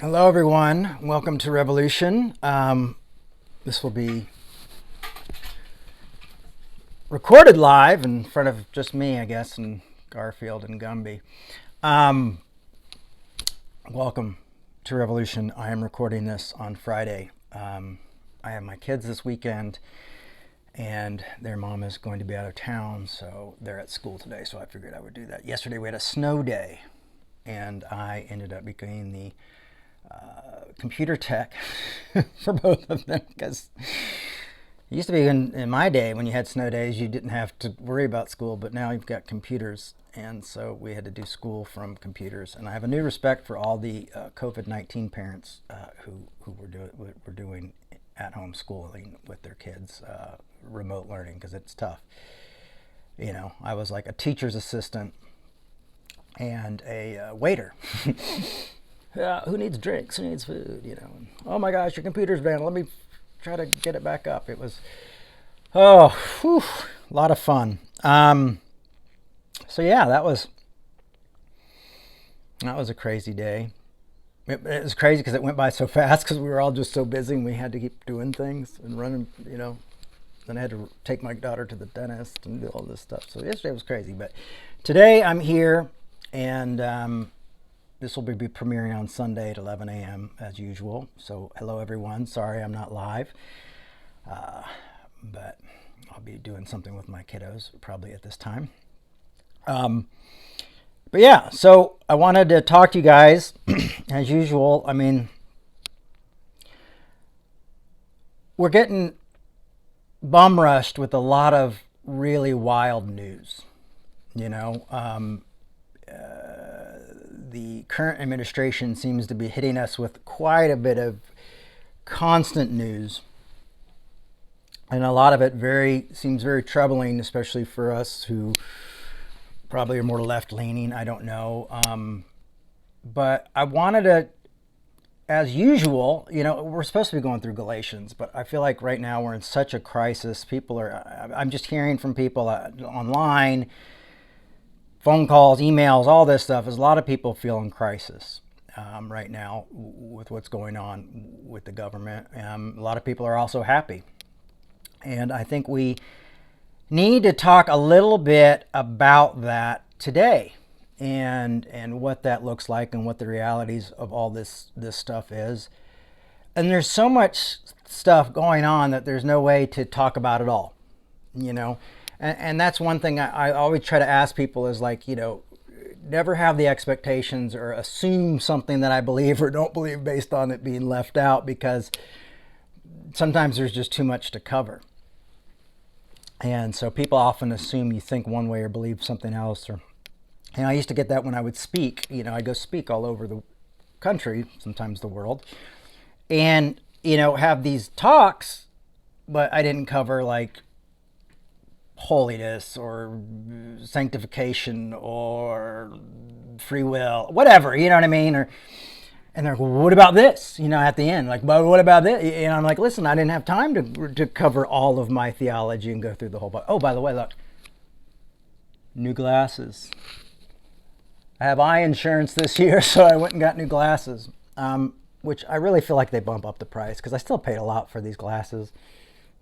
Hello, everyone. Welcome to Revolution. This will be recorded live in front of just me, I guess, and Garfield and Gumby. Um, Welcome to Revolution. I am recording this on Friday. I have my kids this weekend, and their mom is going to be out of town, so they're at school today, so I figured I would do that. Yesterday, we had a snow day, and I ended up becoming the computer tech for both of them because it used to be in my day when you had snow days you didn't have to worry about school, but now you've got computers, and so we had to do school from computers. And I have a new respect for all the COVID-19 parents who were doing at-home schooling with their kids, remote learning, because it's tough. You know, I was like a teacher's assistant and a waiter. Who needs drinks? Who needs food? You know. Oh my gosh, your computer's down. Let me try to get it back up. It was, a lot of fun. So yeah, that was a crazy day. It was crazy because it went by so fast because we were all just so busy and we had to keep doing things and running. You know, then I had to take my daughter to the dentist and do all this stuff. So yesterday was crazy, but today I'm here and. This will be premiering on Sunday at 11 a.m. as usual. So hello, everyone. Sorry I'm not live. But I'll be doing something with my kiddos probably at this time. But yeah, so I wanted to talk to you guys as usual. I mean, we're getting bum rushed with a lot of really wild news, you know. The current administration seems to be hitting us with quite a bit of constant news, and a lot of it seems very troubling, especially for us who probably are more left-leaning. I don't know, but I wanted to, as usual, you know, we're supposed to be going through Galatians, but I feel like right now we're in such a crisis. I'm just hearing from people online, phone calls, emails, all this stuff. There's a lot of people feeling crisis right now with what's going on with the government. A lot of people are also happy. And I think we need to talk a little bit about that today and what that looks like and what the realities of all this stuff is. And there's so much stuff going on that there's no way to talk about it all, you know. And that's one thing I always try to ask people is like, you know, never have the expectations or assume something that I believe or don't believe based on it being left out, because sometimes there's just too much to cover. And so people often assume you think one way or believe something else. Or, and I used to get that when I would speak. You know, I go speak all over the country, sometimes the world, and, you know, have these talks, but I didn't cover like holiness or sanctification or free will, whatever, you know what I mean? And they're like, well, what about this? You know, at the end, like, but what about this? And I'm like, listen, I didn't have time to cover all of my theology and go through the whole book. Oh, by the way, look, new glasses. I have eye insurance this year, so I went and got new glasses, which I really feel like they bump up the price because I still paid a lot for these glasses.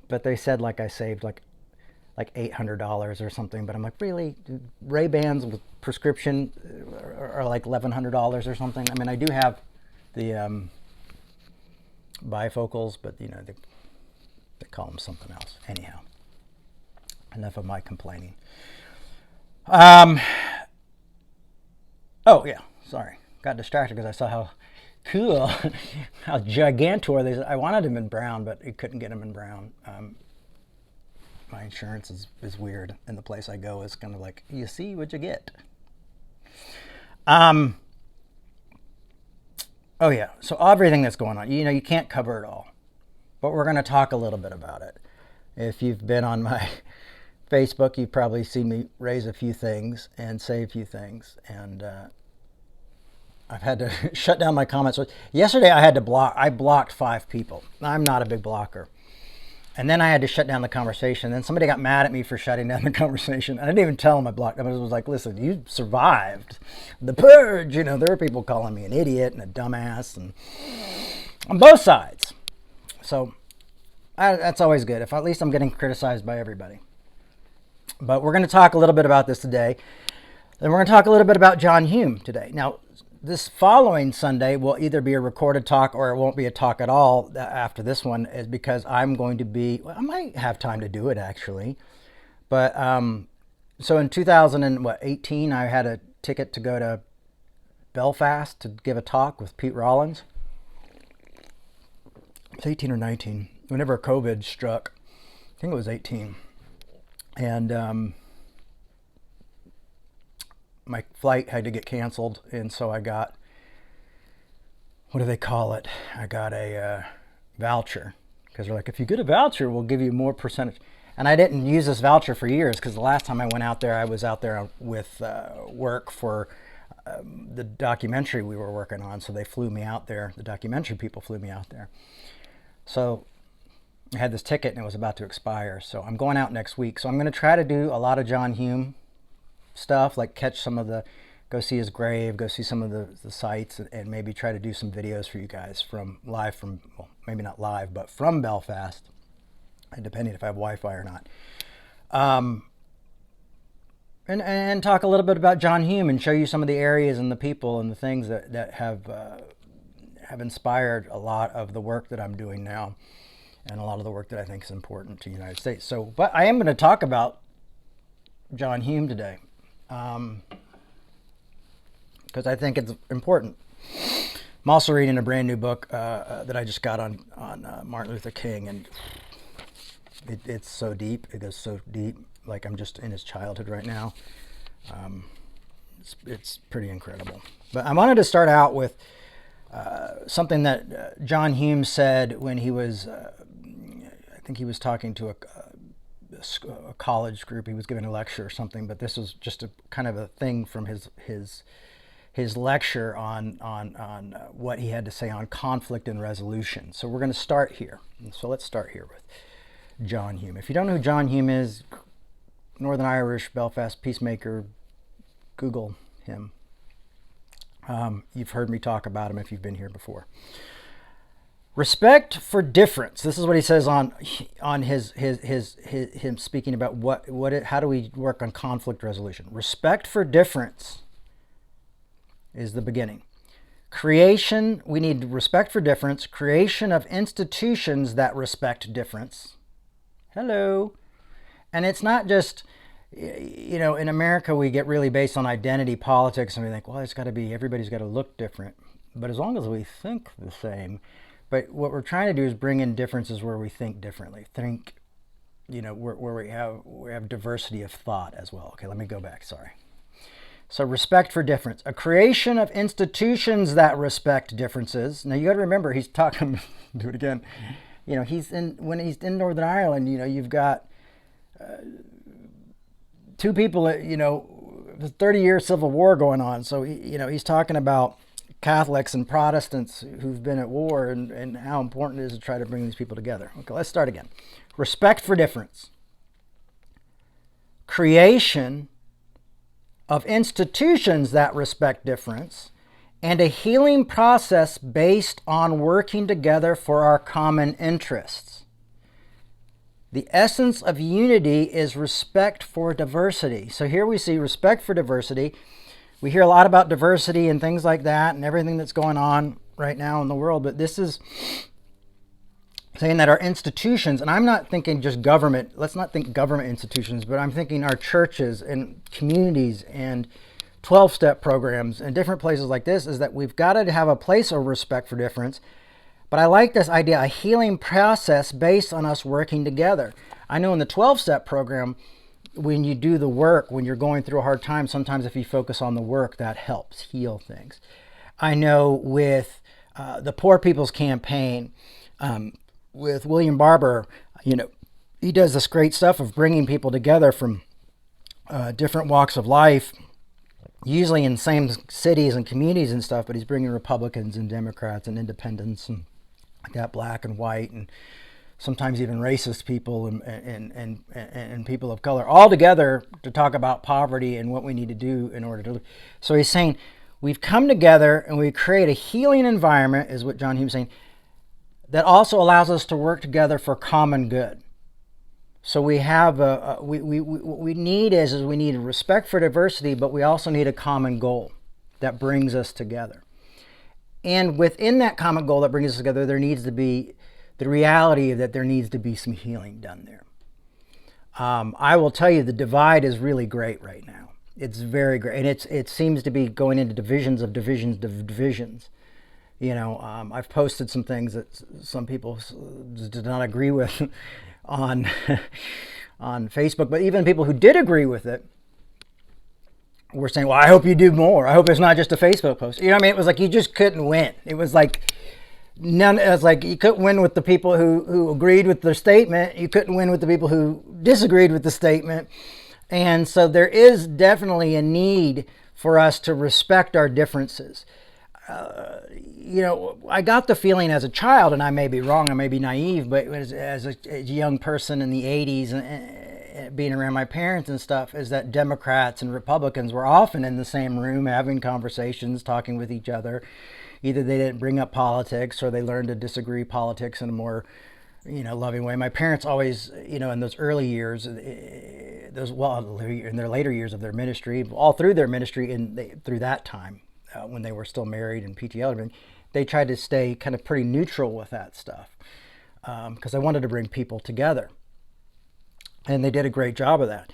But they said like I saved like $800 or something, but I'm like, really? Ray-Bans with prescription are like $1,100 or something? I mean, I do have the bifocals, but you know, they call them something else. Anyhow, enough of my complaining. Oh yeah, sorry, got distracted because I saw how cool, how gigantor they. I wanted them in brown, but you couldn't get them in brown. My insurance is weird, and the place I go is kind of like, you see what you get. Oh yeah, so everything that's going on, you know, you can't cover it all, but we're going to talk a little bit about it. If you've been on my Facebook, you've probably seen me raise a few things and say a few things, and I've had to shut down my comments. Yesterday I blocked 5 people. I'm not a big blocker. And then I had to shut down the conversation. Then somebody got mad at me for shutting down the conversation. I didn't even tell them I blocked them. I was like, listen, you survived the purge. You know, there were people calling me an idiot and a dumbass and on both sides. So that's always good. If at least I'm getting criticized by everybody. But we're going to talk a little bit about this today. Then we're going to talk a little bit about John Hume today. Now, this following Sunday will either be a recorded talk or it won't be a talk at all after this one, is because I'm going to be, well, I might have time to do it actually. But so in 2018, I had a ticket to go to Belfast to give a talk with Pete Rollins. It's 18 or 19, whenever COVID struck. I think it was 18. And my flight had to get canceled, and so I got, what do they call it? I got a voucher, because they're like, if you get a voucher, we'll give you more percentage. And I didn't use this voucher for years, because the last time I went out there, I was out there with work for the documentary we were working on, so they flew me out there. The documentary people flew me out there. So I had this ticket, and it was about to expire, so I'm going out next week. So I'm going to try to do a lot of John Hume stuff, like catch some of the, go see his grave, go see some of the sites, and maybe try to do some videos for you guys from live from, well, maybe not live, but from Belfast, depending if I have Wi-Fi or not. And talk a little bit about John Hume and show you some of the areas and the people and the things that have inspired a lot of the work that I'm doing now, and a lot of the work that I think is important to the United States. So, but I am going to talk about John Hume today, because I think it's important. I'm also reading a brand new book that I just got on Martin Luther King, and it's so deep. It goes so deep. Like I'm just in his childhood right now. It's pretty incredible. But I wanted to start out with something that John Hume said when he was, I think he was talking to a college group. He was giving a lecture or something, but this was just a kind of a thing from his lecture on what he had to say on conflict and resolution. So we're going to start here. So let's start here with John Hume. If you don't know who John Hume is, Northern Irish, Belfast peacemaker, Google him. You've heard me talk about him if you've been here before. Respect for difference. This is what he says on him speaking about how do we work on conflict resolution. Respect for difference is the beginning. Creation, we need respect for difference, creation of institutions that respect difference. Hello. And it's not just, you know, in America we get really based on identity politics, and we think, well, it's got to be, everybody's got to look different. But as long as we think the same. But what we're trying to do is bring in differences where we think differently. Think, you know, where we have diversity of thought as well. Okay, let me go back, sorry. So respect for difference. A creation of institutions that respect differences. Now you got to remember, he's talking, do it again. You know, when he's in Northern Ireland, you know, you've got two people, you know, the 30-year civil war going on. So, you know, he's talking about Catholics and Protestants who've been at war and how important it is to try to bring these people together. Okay, let's start again. Respect for difference. Creation of institutions that respect difference, and a healing process based on working together for our common interests. The essence of unity is respect for diversity. So here we see respect for diversity. We hear a lot about diversity and things like that and everything that's going on right now in the world, but this is saying that our institutions, and I'm not thinking just government, let's not think government institutions, but I'm thinking our churches and communities and 12-step programs and different places like this, is that we've got to have a place of respect for difference. But I like this idea, a healing process based on us working together. I know in the 12-step program, when you do the work, when you're going through a hard time, sometimes if you focus on the work, that helps heal things. I know with the Poor People's Campaign, with William Barber, you know, he does this great stuff of bringing people together from different walks of life, usually in same cities and communities and stuff, but he's bringing Republicans and Democrats and independents and got black and white and sometimes even racist people and people of color, all together to talk about poverty and what we need to do in order to live. So he's saying we've come together and we create a healing environment, is what John Hume's saying, that also allows us to work together for common good. So we have what we need is we need respect for diversity, but we also need a common goal that brings us together. And within that common goal that brings us together, there needs to be the reality that there needs to be some healing done there. I will tell you, the divide is really great right now. It's very great, and it seems to be going into divisions of divisions of divisions. You know, I've posted some things that some people did not agree with on on Facebook, but even people who did agree with it were saying, well, I hope you do more. I hope it's not just a Facebook post. You know what I mean? It was like you just couldn't win. It was like you couldn't win with the people who agreed with their statement. You couldn't win with the people who disagreed with the statement. And so there is definitely a need for us to respect our differences. You know, I got the feeling as a child, and I may be wrong, I may be naive, but as a young person in the 80s and being around my parents and stuff, is that Democrats and Republicans were often in the same room having conversations, talking with each other. Either they didn't bring up politics or they learned to disagree politics in a more, you know, loving way. My parents always, you know, in those early years, in their later years of their ministry, all through their ministry and through that time, when they were still married and PTL, they tried to stay kind of pretty neutral with that stuff because I wanted to bring people together. And they did a great job of that.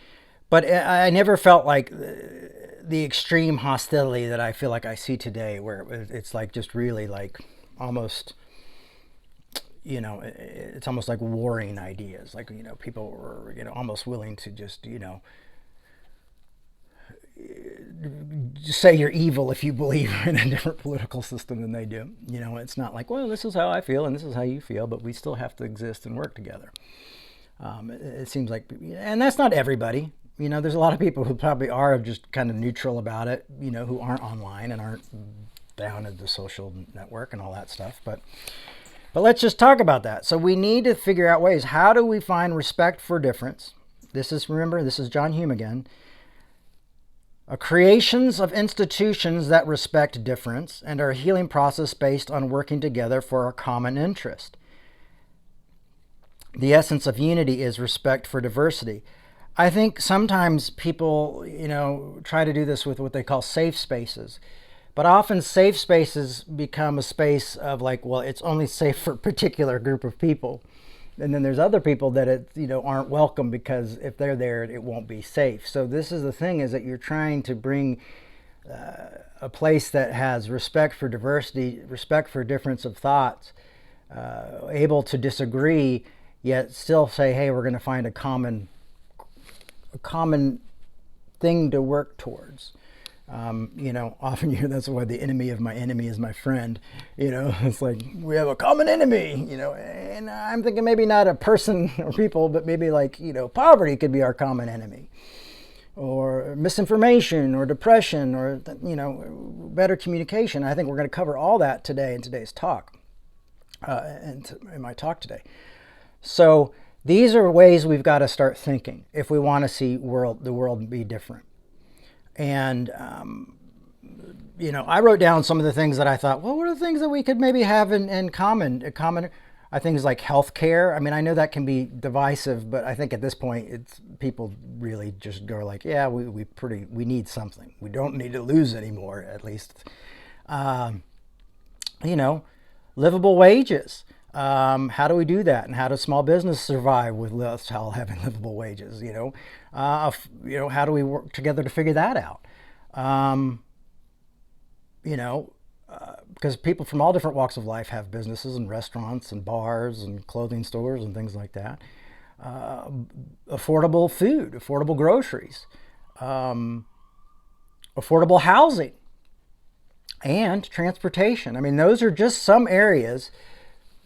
But I never felt like the extreme hostility that I feel like I see today, where it's like just really like almost, you know, it's almost like warring ideas. Like, you know, people were, you know, almost willing to just, you know, just say you're evil if you believe in a different political system than they do. You know, it's not like, well, this is how I feel and this is how you feel, but we still have to exist and work together. It seems like, and that's not everybody. You know, there's a lot of people who probably are just kind of neutral about it, you know, who aren't online and aren't down at the social network and all that stuff. But let's just talk about that. So we need to figure out ways. How do we find respect for difference? Remember, this is John Hume again. Creations of institutions that respect difference and our healing process based on working together for a common interest. The essence of unity is respect for diversity. I think sometimes people, you know, try to do this with what they call safe spaces. But often safe spaces become a space of like, well, it's only safe for a particular group of people. And then there's other people that aren't welcome because if they're there, it won't be safe. So this is the thing, is that you're trying to bring a place that has respect for diversity, respect for difference of thoughts, able to disagree, yet still say, hey, we're going to find a common thing to work towards. Often that's why the enemy of my enemy is my friend. It's like we have a common enemy, and I'm thinking maybe not a person or people, but maybe like, poverty could be our common enemy, or misinformation or depression, or, better communication. I think we're going to cover all that today in today's talk, and in my talk today. So these are ways we've got to start thinking if we want to see the world be different. And, I wrote down some of the things that I thought, well, what are the things that we could maybe have in common? I think things like healthcare. I mean, I know that can be divisive, but I think at this point, people really just go like, yeah, we need something. We don't need to lose anymore, at least. Livable wages. How do we do that? And how does small business survive with us all having livable wages? How do we work together to figure that out? Because people from all different walks of life have businesses and restaurants and bars and clothing stores and things like that. Affordable food, affordable groceries, affordable housing, and transportation. I mean, those are just some areas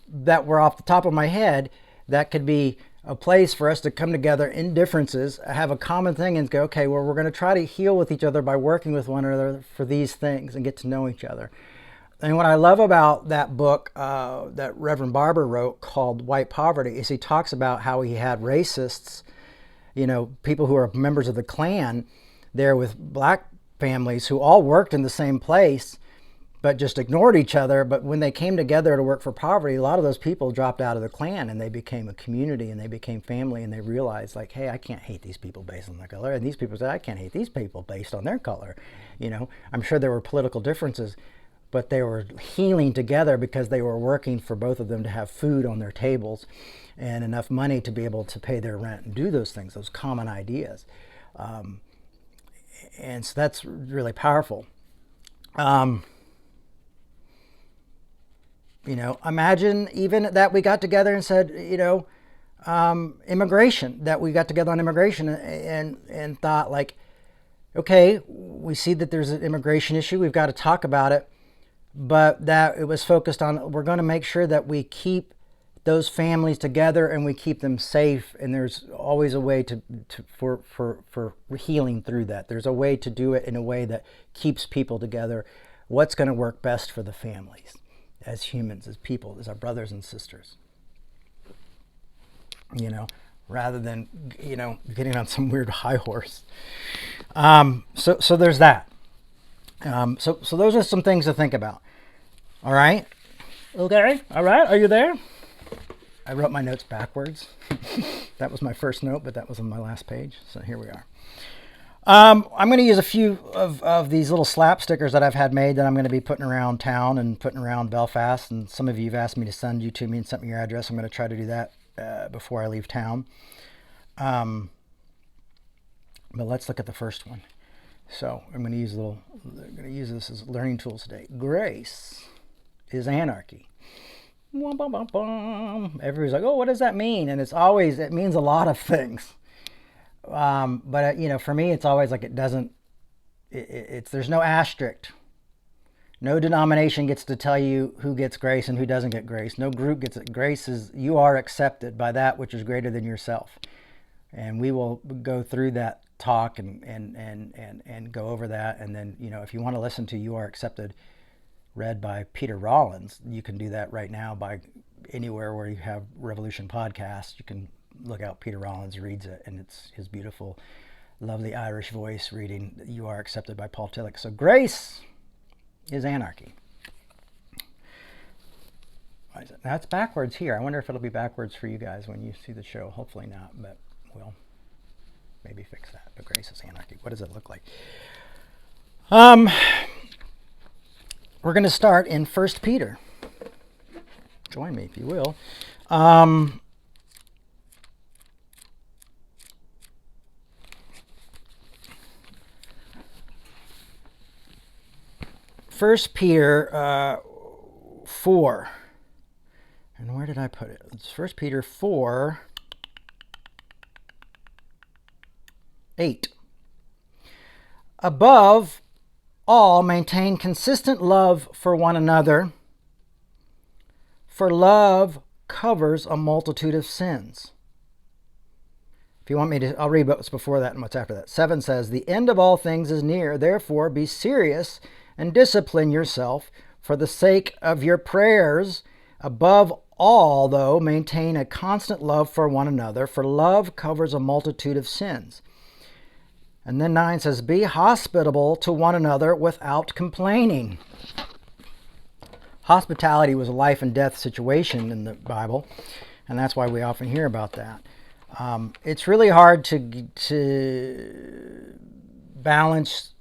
that were off the top of my head that could be a place for us to come together in differences, have a common thing, and go, okay, well, we're going to try to heal with each other by working with one another for these things and get to know each other. And what I love about that book that Reverend Barber wrote called White Poverty is he talks about how he had racists, people who are members of the Klan there with black families who all worked in the same place but just ignored each other. But when they came together to work for poverty, a lot of those people dropped out of the Klan and they became a community and they became family, and they realized, like, hey, I can't hate these people based on their color. And these people said, I can't hate these people based on their color. I'm sure there were political differences, but they were healing together because they were working for both of them to have food on their tables and enough money to be able to pay their rent and do those things, those common ideas. And so that's really powerful. Imagine even that we got together and said, immigration, that we got together on immigration and thought, like, okay, we see that there's an immigration issue. We've got to talk about it. But that it was focused on, we're going to make sure that we keep those families together and we keep them safe. And there's always a way for healing through that. There's a way to do it in a way that keeps people together. What's going to work best for the families as humans, as people, as our brothers and sisters, rather than, getting on some weird high horse. So there's that. So those are some things to think about. All right. Okay. All right. Are you there? I wrote my notes backwards. That was my first note, but that was on my last page. So here we are. I'm going to use a few of these little slap stickers that I've had made that I'm going to be putting around town and putting around Belfast. And some of you have asked me to send you to me and sent me your address. I'm going to try to do that before I leave town. But let's look at the first one. So I'm going to use this as learning tools today. Grace is anarchy. Everybody's like, oh, what does that mean? And it means a lot of things. But for me, it's always like there's no asterisk. No denomination gets to tell you who gets grace and who doesn't get grace. No group gets it. Grace is, you are accepted by that which is greater than yourself. And we will go through that talk and go over that. And then, if you want to listen to You Are Accepted read by Peter Rollins, you can do that right now by anywhere where you have Revolution Podcast. You can look out Peter Rollins reads it, and it's his beautiful, lovely Irish voice reading You Are Accepted by Paul Tillich. So grace is anarchy. Now it's backwards here. I wonder if it'll be backwards for you guys when you see the show. Hopefully not, but we'll maybe fix that. But grace is anarchy. What does it look like? We're going to start in 1 Peter. Join me if you will. 1 Peter 4. And where did I put it? It's 1 Peter 4, 8. Above all, maintain consistent love for one another, for love covers a multitude of sins. If you want me to, I'll read what's before that and what's after that. 7 says, the end of all things is near. Therefore, be serious and discipline yourself for the sake of your prayers. Above all, though, maintain a constant love for one another, for love covers a multitude of sins. And then 9 says, be hospitable to one another without complaining. Hospitality was a life and death situation in the Bible, and that's why we often hear about that. It's really hard to balance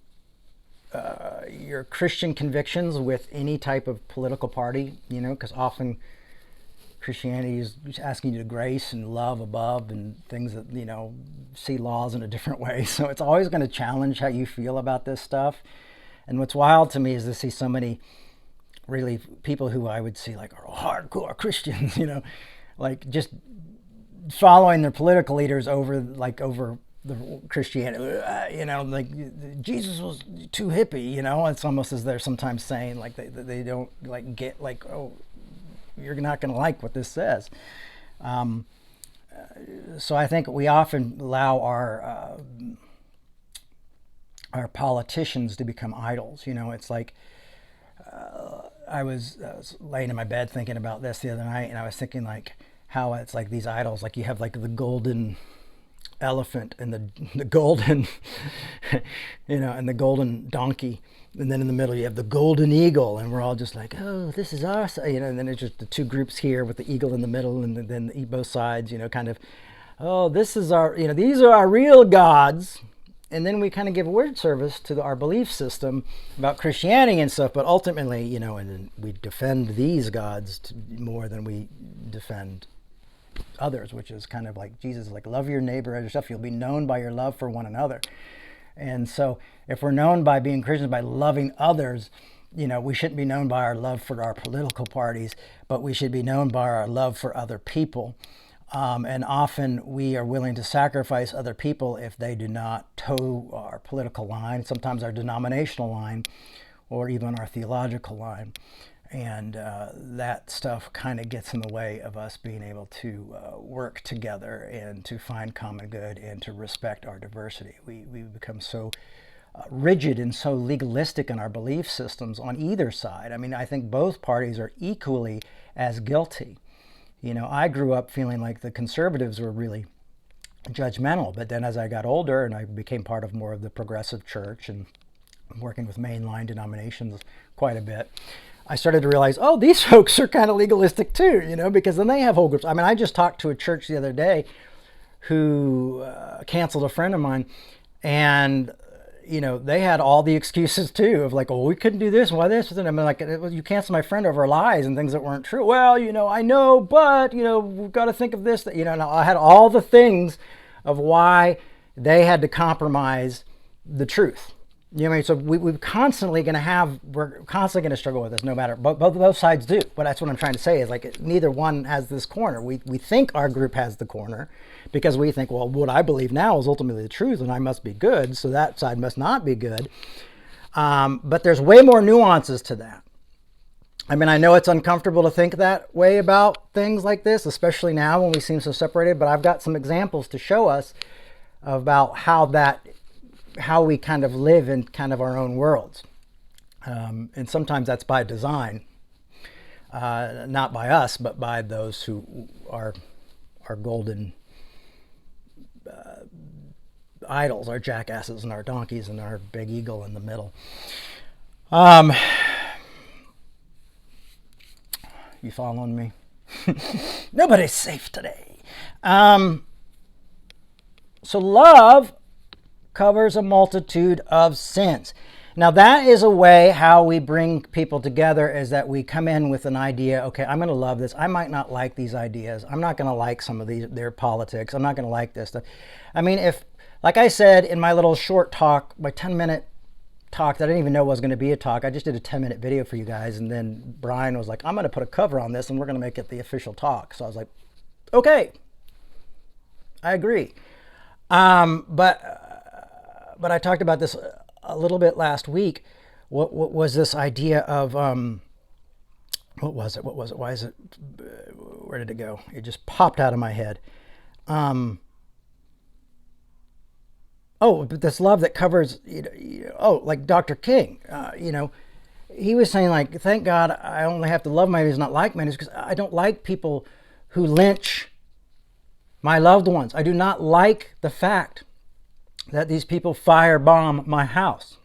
your Christian convictions with any type of political party, because often Christianity is asking you to grace and love above and things that, see laws in a different way. So it's always going to challenge how you feel about this stuff. And what's wild to me is to see so many really people who I would see like are hardcore Christians, like just following their political leaders over the Christianity, like Jesus was too hippie, It's almost as they're sometimes saying like they don't like get like, oh, you're not going to like what this says. So I think we often allow our politicians to become idols. It's like I was laying in my bed thinking about this the other night, and I was thinking like how it's like these idols, like you have like the golden elephant and the golden and the golden donkey, and then in the middle you have the golden eagle, and we're all just like, oh, this is us, and then it's just the two groups here with the eagle in the middle, and then both sides, kind of, oh, this is our, these are our real gods. And then we kind of give word service to our belief system about Christianity and stuff, but ultimately, and we defend these gods more than we defend others, which is kind of like Jesus is like, love your neighbor as yourself. You'll be known by your love for one another. And so if we're known by being Christians, by loving others, we shouldn't be known by our love for our political parties, but we should be known by our love for other people. And often we are willing to sacrifice other people if they do not toe our political line, sometimes our denominational line, or even our theological line. And that stuff kind of gets in the way of us being able to work together and to find common good and to respect our diversity. We become so rigid and so legalistic in our belief systems on either side. I mean, I think both parties are equally as guilty. I grew up feeling like the conservatives were really judgmental, but then as I got older and I became part of more of the progressive church and working with mainline denominations quite a bit, I started to realize, oh, these folks are kind of legalistic too, because then they have whole groups. I mean, I just talked to a church the other day who canceled a friend of mine, and they had all the excuses too of like, oh, we couldn't do this, why this? And I'm like, you canceled my friend over lies and things that weren't true. Well, I know, but we've got to think of this. And I had all the things of why they had to compromise the truth. What I mean? So we're constantly going to struggle with this, no matter. Both sides do. But that's what I'm trying to say is like neither one has this corner. We think our group has the corner because we think, well, what I believe now is ultimately the truth, and I must be good, so that side must not be good. But there's way more nuances to that. I mean, I know it's uncomfortable to think that way about things like this, especially now when we seem so separated. But I've got some examples to show us about how we kind of live in kind of our own worlds. And sometimes that's by design, not by us, but by those who are our golden idols, our jackasses and our donkeys and our big eagle in the middle. You following me? Nobody's safe today. So love covers a multitude of sins. Now that is a way how we bring people together, is that we come in with an idea, okay, I'm going to love this. I might not like these ideas. I'm not going to like some of their politics. I'm not going to like this stuff. I mean, if, like I said in my little short talk, my 10-minute talk that I didn't even know was going to be a talk, I just did a 10-minute video for you guys, and then Brian was like, I'm going to put a cover on this and we're going to make it the official talk. So I was like, okay, I agree. But I talked about this a little bit last week. What was this idea of, what was it? Why is it, where did it go? It just popped out of my head. But this love that covers, like Dr. King, he was saying like, thank God I only have to love my enemies, not like my enemies, because I don't like people who lynch my loved ones. I do not like the fact that these people firebomb my house.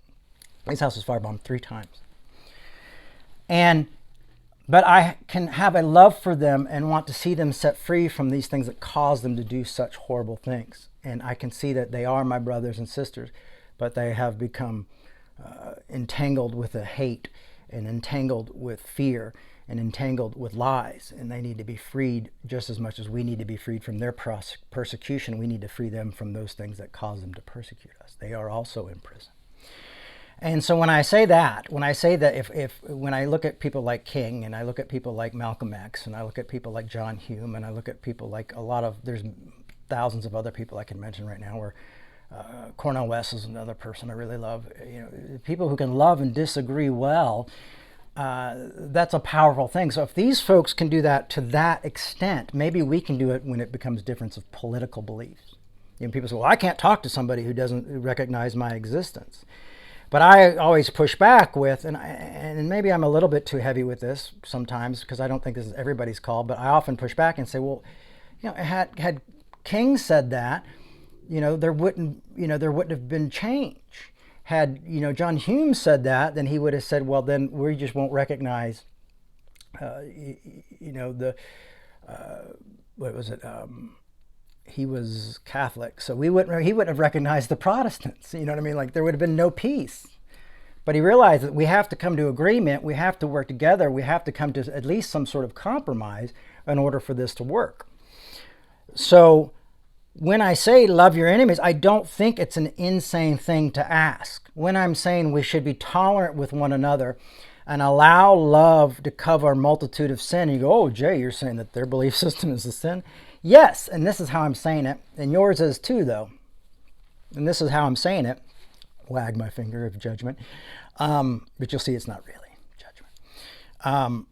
His house was firebombed 3 times. But I can have a love for them and want to see them set free from these things that cause them to do such horrible things. And I can see that they are my brothers and sisters, but they have become entangled with a hate and entangled with fear and entangled with lies. And they need to be freed just as much as we need to be freed from their persecution. We need to free them from those things that cause them to persecute us. They are also in prison. And so when I say that when I look at people like King, and I look at people like Malcolm X, and I look at people like John Hume, and I look at people like there's thousands of other people I can mention right now, where Cornel West is another person I really love. People who can love and disagree well, that's a powerful thing. So if these folks can do that to that extent, maybe we can do it when it becomes difference of political beliefs. People say, well, I can't talk to somebody who doesn't recognize my existence. But I always push back with, and maybe I'm a little bit too heavy with this sometimes because I don't think this is everybody's call, but I often push back and say, well, had King said that, there wouldn't have been change. Had, John Hume said that, then he would have said, well, then we just won't recognize, what was it? He was Catholic, so he wouldn't have recognized the Protestants. You know what I mean? Like there would have been no peace. But he realized that we have to come to agreement. We have to work together. We have to come to at least some sort of compromise in order for this to work. So when I say love your enemies, I don't think it's an insane thing to ask. When I'm saying we should be tolerant with one another and allow love to cover a multitude of sin, and you go, oh, Jay, you're saying that their belief system is a sin? Yes, and this is how I'm saying it, and yours is too, though. And this is how I'm saying it. Wag my finger of judgment. But you'll see it's not really judgment.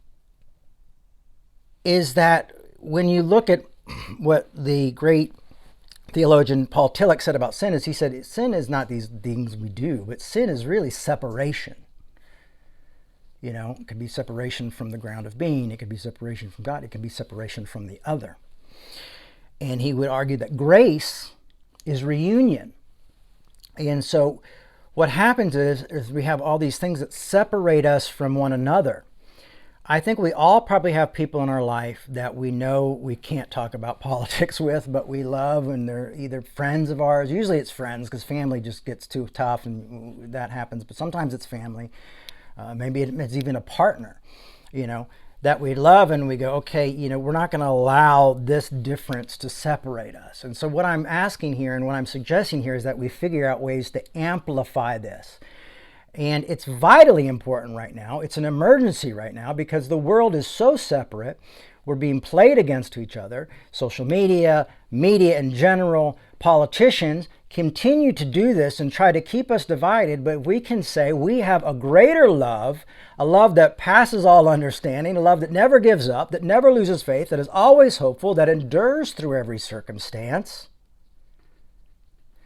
Is that when you look at what the great theologian Paul Tillich said about sin, is he said, sin is not these things we do, but sin is really separation. It could be separation from the ground of being. It could be separation from God. It could be separation from the other. And he would argue that grace is reunion. And so what happens is we have all these things that separate us from one another. I think we all probably have people in our life that we know we can't talk about politics with, but we love, and they're either friends of ours. Usually it's friends because family just gets too tough and that happens. But sometimes it's family. Maybe it's even a partner, that we love, and we go, okay, we're not going to allow this difference to separate us. And so what I'm asking here and what I'm suggesting here is that we figure out ways to amplify this. And it's vitally important right now. It's an emergency right now because the world is so separate. We're being played against each other. Social media, media in general, politicians continue to do this and try to keep us divided, but we can say we have a greater love, a love that passes all understanding, a love that never gives up, that never loses faith, that is always hopeful, that endures through every circumstance,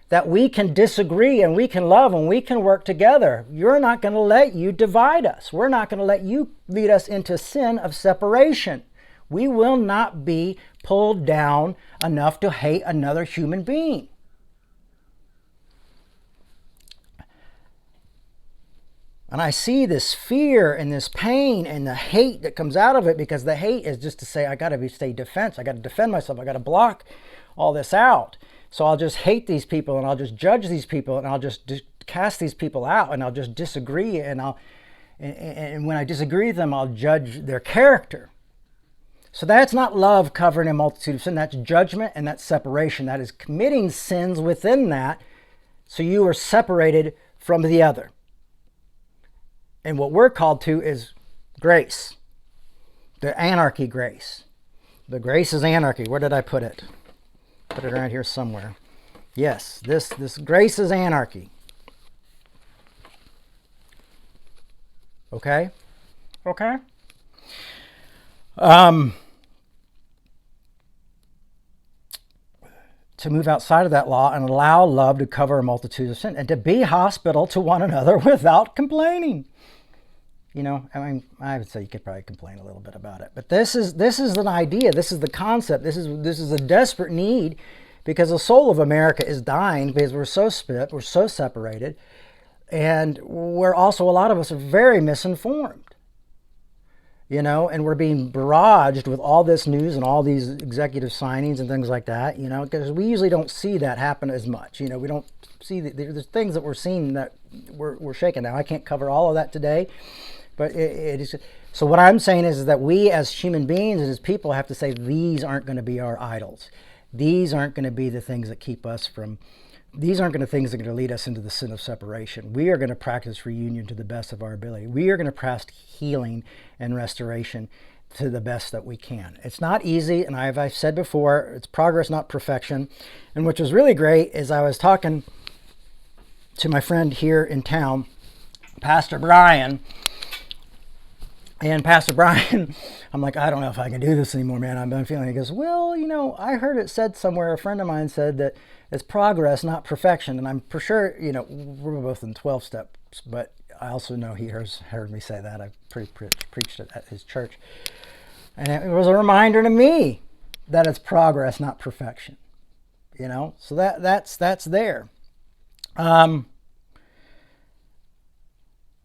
that we can disagree and we can love and we can work together. You're not going to let you divide us. We're not going to let you lead us into sin of separation. We will not be pulled down enough to hate another human being. And I see this fear and this pain and the hate that comes out of it, because the hate is just to say, I got to stay defense. I got to defend myself. I got to block all this out. So I'll just hate these people and I'll just judge these people and I'll just cast these people out and I'll just disagree. And when I disagree with them, I'll judge their character. So that's not love covering a multitude of sin. That's judgment and that's separation. That is committing sins within that. So you are separated from the other. And what we're called to is grace. The anarchy grace. The grace is anarchy. Where did I put it? Put it around here somewhere. Yes, this grace is anarchy. Okay? Okay? To move outside of that law and allow love to cover a multitude of sin and to be hospitable to one another without complaining. I would say you could probably complain a little bit about it, but this is an idea. This is the concept. This is a desperate need, because the soul of America is dying because we're so split, we're so separated, and we're also, a lot of us are very misinformed. And we're being barraged with all this news and all these executive signings and things like that, because we usually don't see that happen as much. We don't see there's things that we're seeing that we're shaking. Now, I can't cover all of that today, but it is. So what I'm saying is that we as human beings and as people have to say, these aren't going to be our idols. These aren't going to be the things that keep us from, these aren't going to things that are going to lead us into the sin of separation. We are going to practice reunion to the best of our ability. We are going to practice healing and restoration to the best that we can. It's not easy, and I've said before, it's progress, not perfection. And which was really great is I was talking to my friend here in town, Pastor Brian. And Pastor Brian, I'm like, I don't know if I can do this anymore, man. I'm feeling, he goes, well, I heard it said somewhere, a friend of mine said that it's progress, not perfection. And I'm for sure, we're both in 12-step perhaps, but I also know he has heard me say that. I've preached it at his church. And it was a reminder to me that it's progress, not perfection. So that's there.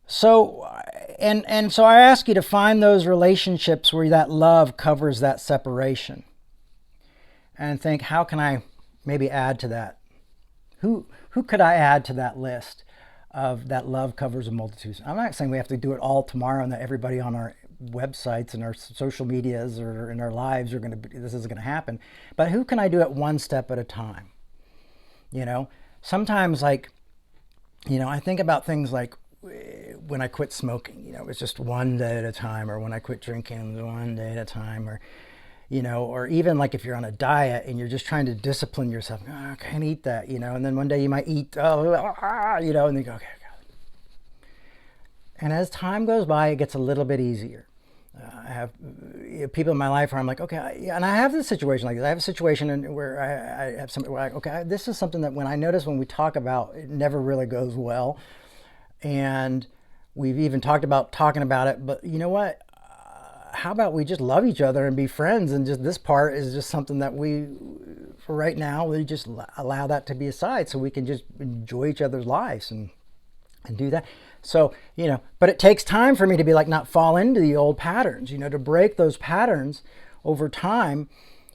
So I ask you to find those relationships where that love covers that separation, and think, how can I maybe add to that? Who could I add to that list of that love covers a multitude? I'm not saying we have to do it all tomorrow and that everybody on our websites and our social medias or in our lives are this is going to happen. But who can I do it one step at a time? Sometimes I think about things like when I quit smoking, it's just one day at a time, or when I quit drinking, one day at a time, or or even like if you're on a diet and you're just trying to discipline yourself, I can't eat that, and then one day you might eat, and then you go, okay. And as time goes by, it gets a little bit easier. I have people in my life where I'm like, okay, and I have this situation like this. I have a situation where I have something where okay, this is something that when we talk about, it never really goes well. And we've even talked about talking about it, but you know what? How about we just love each other and be friends, and just this part is just something that for right now, we just allow that to be aside so we can just enjoy each other's lives and do that. So, but it takes time for me to be like, not fall into the old patterns, to break those patterns over time,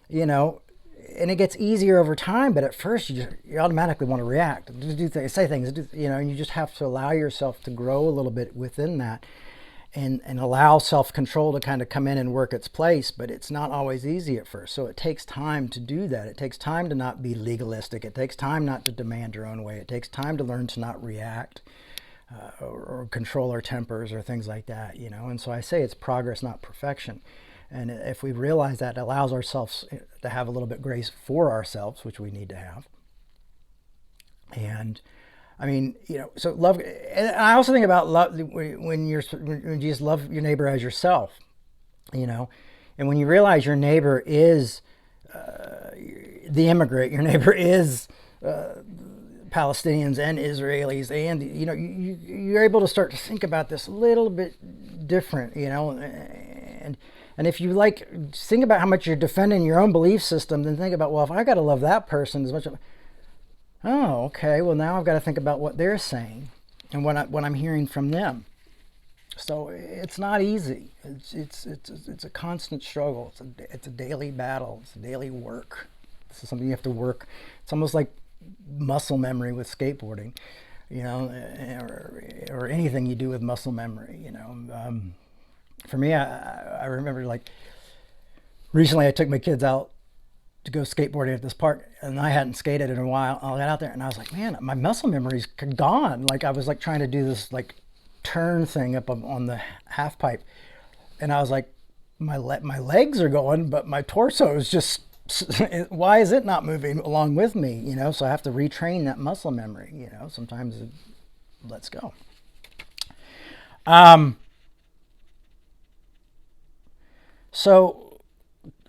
and it gets easier over time, but at first you automatically want to react, do things, say things, and you just have to allow yourself to grow a little bit within that. And allow self-control to kind of come in and work its place, but it's not always easy at first. So it takes time to do that. It takes time to not be legalistic. It takes time not to demand your own way. It takes time to learn to not react or control our tempers or things like that, And so I say it's progress, not perfection. And if we realize that, it allows ourselves to have a little bit grace for ourselves, which we need to have. And I mean, so love, and I also think about love when you just love your neighbor as yourself, and when you realize your neighbor is the immigrant, your neighbor is Palestinians and Israelis, and you're able to start to think about this a little bit different, and if you think about how much you're defending your own belief system, then think about, well, if I got to love that person as much. Oh, okay. Well, now I've got to think about what they're saying and what I'm hearing from them. So it's not easy. It's a constant struggle. It's a daily battle. It's a daily work. This is something you have to work. It's almost like muscle memory with skateboarding, or anything you do with muscle memory. For me, I remember recently I took my kids out to go skateboarding at this park, and I hadn't skated in a while. I got out there and I was like, man, my muscle memory's gone. I was trying to do this turn thing up on the half pipe, and I was like, my legs are going, but my torso is just, why is it not moving along with me? So I have to retrain that muscle memory. Sometimes it lets go.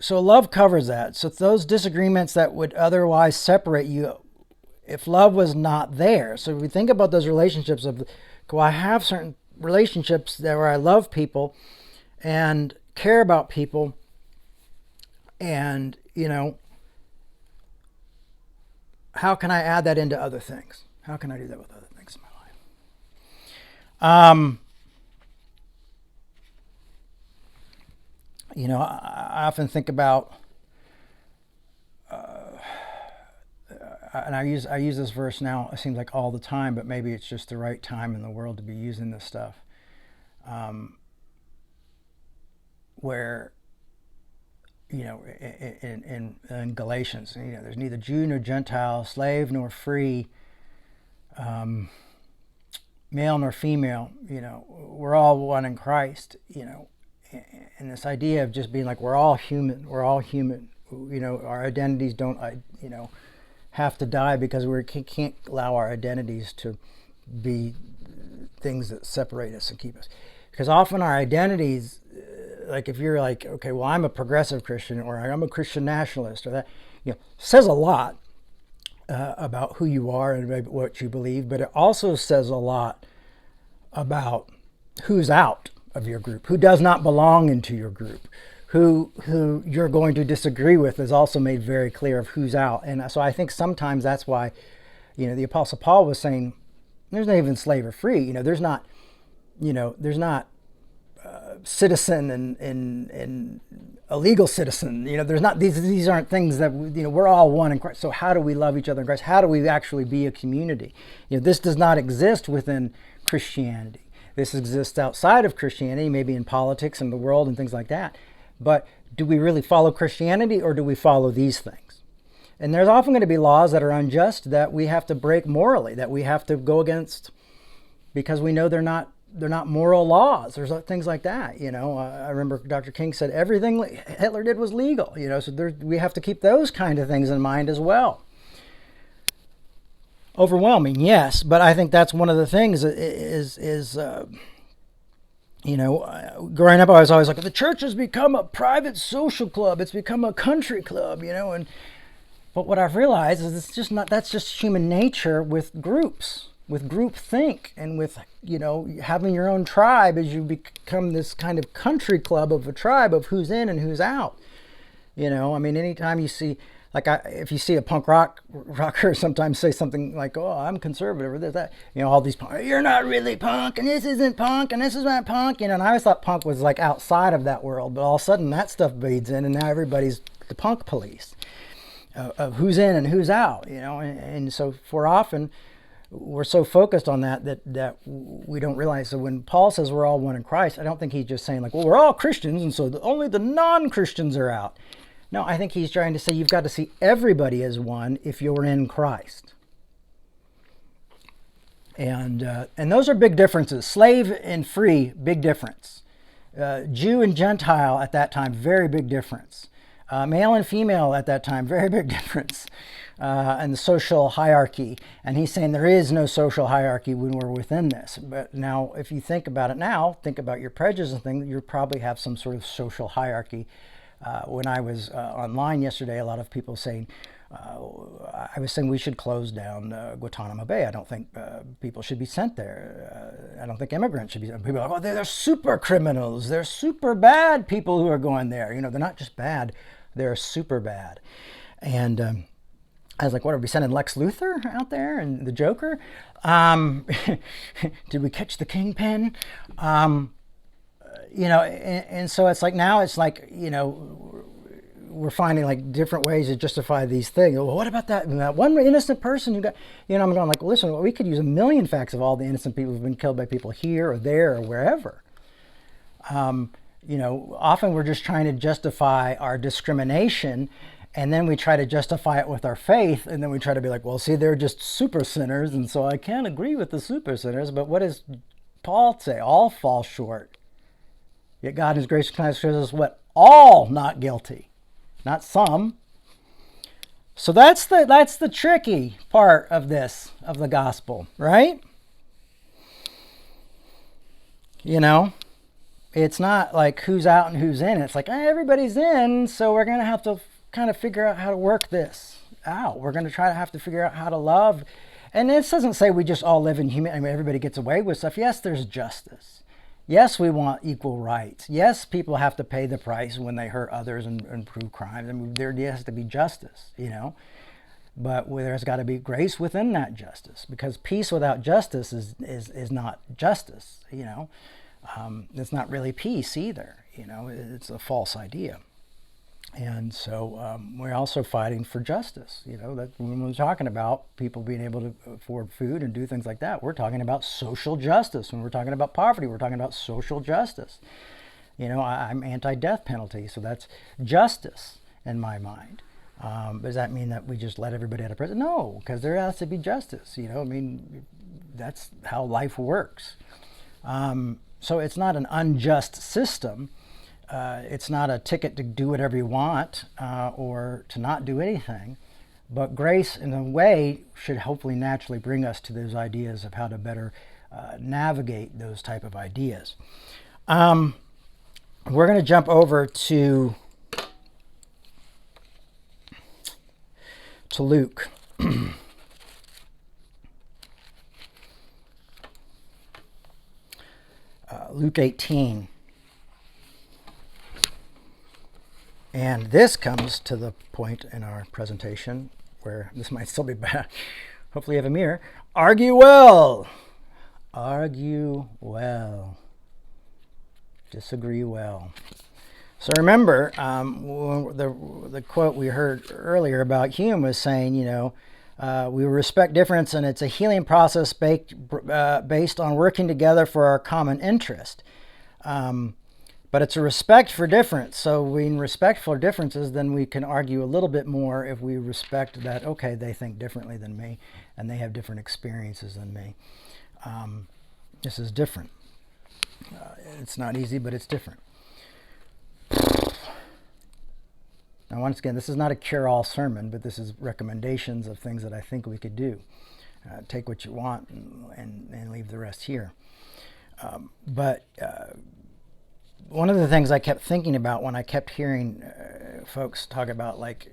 So love covers that. So those disagreements that would otherwise separate you, if love was not there. So if we think about those relationships I have certain relationships where I love people and care about people, and how can I add that into other things? How can I do that with other things in my life? I often think about, and I use this verse now, it seems like all the time, but maybe it's just the right time in the world to be using this stuff. Where, in Galatians, there's neither Jew nor Gentile, slave nor free, male nor female, we're all one in Christ, and this idea of just being we're all human, our identities don't, have to die because we can't allow our identities to be things that separate us and keep us. Because often our identities, if you're okay, well, I'm a progressive Christian, or I'm a Christian nationalist, or that, says a lot about who you are and what you believe, but it also says a lot about who's out of your group, who does not belong into your group, who you're going to disagree with is also made very clear of who's out. And so I think sometimes that's why, the Apostle Paul was saying, there's not even slave or free. There's not citizen and illegal citizen. There's not these aren't things that we're all one in Christ. So how do we love each other in Christ? How do we actually be a community? This does not exist within Christianity. This exists outside of Christianity, maybe in politics and the world and things like that. But do we really follow Christianity, or do we follow these things? And there's often going to be laws that are unjust that we have to break morally, that we have to go against because we know they're not moral laws. There's things like that. I remember Dr. King said everything Hitler did was legal. So we have to keep those kind of things in mind as well. Overwhelming, yes, but I think that's one of the things growing up, I was always like, the church has become a private social club. It's become a country club, but what I've realized is that's just human nature with groups, with group think, and with, having your own tribe as you become this kind of country club of a tribe of who's in and who's out. Anytime you see, if you see a punk rocker sometimes say something like, oh, I'm conservative, or this, that, all these punk, you're not really punk, and this isn't punk, and this is not punk, and I always thought punk was outside of that world, but all of a sudden that stuff bleeds in, and now everybody's the punk police of who's in and who's out, and so for often we're so focused on that we don't realize. So when Paul says we're all one in Christ, I don't think he's just saying well, we're all Christians, and so only the non-Christians are out. No, I think he's trying to say you've got to see everybody as one if you're in Christ. And those are big differences. Slave and free, big difference. Jew and Gentile at that time, very big difference. Male and female at that time, very big difference. And the social hierarchy. And he's saying there is no social hierarchy when we're within this. But now, if you think about it now, think about your prejudice and things, you probably have some sort of social hierarchy. When I was online yesterday, a lot of people saying, I was saying we should close down Guantanamo Bay. I don't think people should be sent there. I don't think immigrants should be sent. People are like, oh, they're super criminals. They're super bad people who are going there. They're not just bad, they're super bad. And I was like, what, are we sending Lex Luthor out there and the Joker? Did we catch the Kingpin? And so it's now it's we're finding different ways to justify these things. Well, what about that one innocent person who got, I'm going listen, we could use 1 million facts of all the innocent people who've been killed by people here or there or wherever. Often we're just trying to justify our discrimination, and then we try to justify it with our faith, and then we try to be like, well, see, they're just super sinners, and so I can't agree with the super sinners. But what does Paul say? All fall short. Yet God in His grace and kindness shows us what? All not guilty, not some. So that's the tricky part of this, of the gospel, right? It's not like who's out and who's in. It's everybody's in, so we're going to have to kind of figure out how to work this out. We're going to have to figure out how to love. And this doesn't say we just all live in humanity. Everybody gets away with stuff. Yes, there's justice. Yes, we want equal rights. Yes, people have to pay the price when they hurt others and prove crimes. There has to be justice, But there's got to be grace within that justice, because peace without justice is not justice, It's not really peace either, It's a false idea. And so we're also fighting for justice. That when we're talking about people being able to afford food and do things like that, we're talking about social justice. When we're talking about poverty, we're talking about social justice. I'm anti-death penalty, so that's justice in my mind. Does that mean that we just let everybody out of prison? No, because there has to be justice. That's how life works. So it's not an unjust system. It's not a ticket to do whatever you want or to not do anything. But grace, in a way, should hopefully naturally bring us to those ideas of how to better navigate those type of ideas. We're going to jump over to Luke. Luke 18. And this comes to the point in our presentation where this might still be bad. Hopefully you have a mirror. Argue well. Argue well. Disagree well. So remember, the quote we heard earlier about Hume was saying, we respect difference, and it's a healing process based on working together for our common interest. But it's a respect for difference. So when respect for differences, then we can argue a little bit more if we respect that, okay, they think differently than me, and they have different experiences than me. This is different. It's not easy, but it's different. Now, once again, this is not a cure-all sermon, but this is recommendations of things that I think we could do. Take what you want and leave the rest here. But one of the things I kept thinking about when I kept hearing folks talk about, like,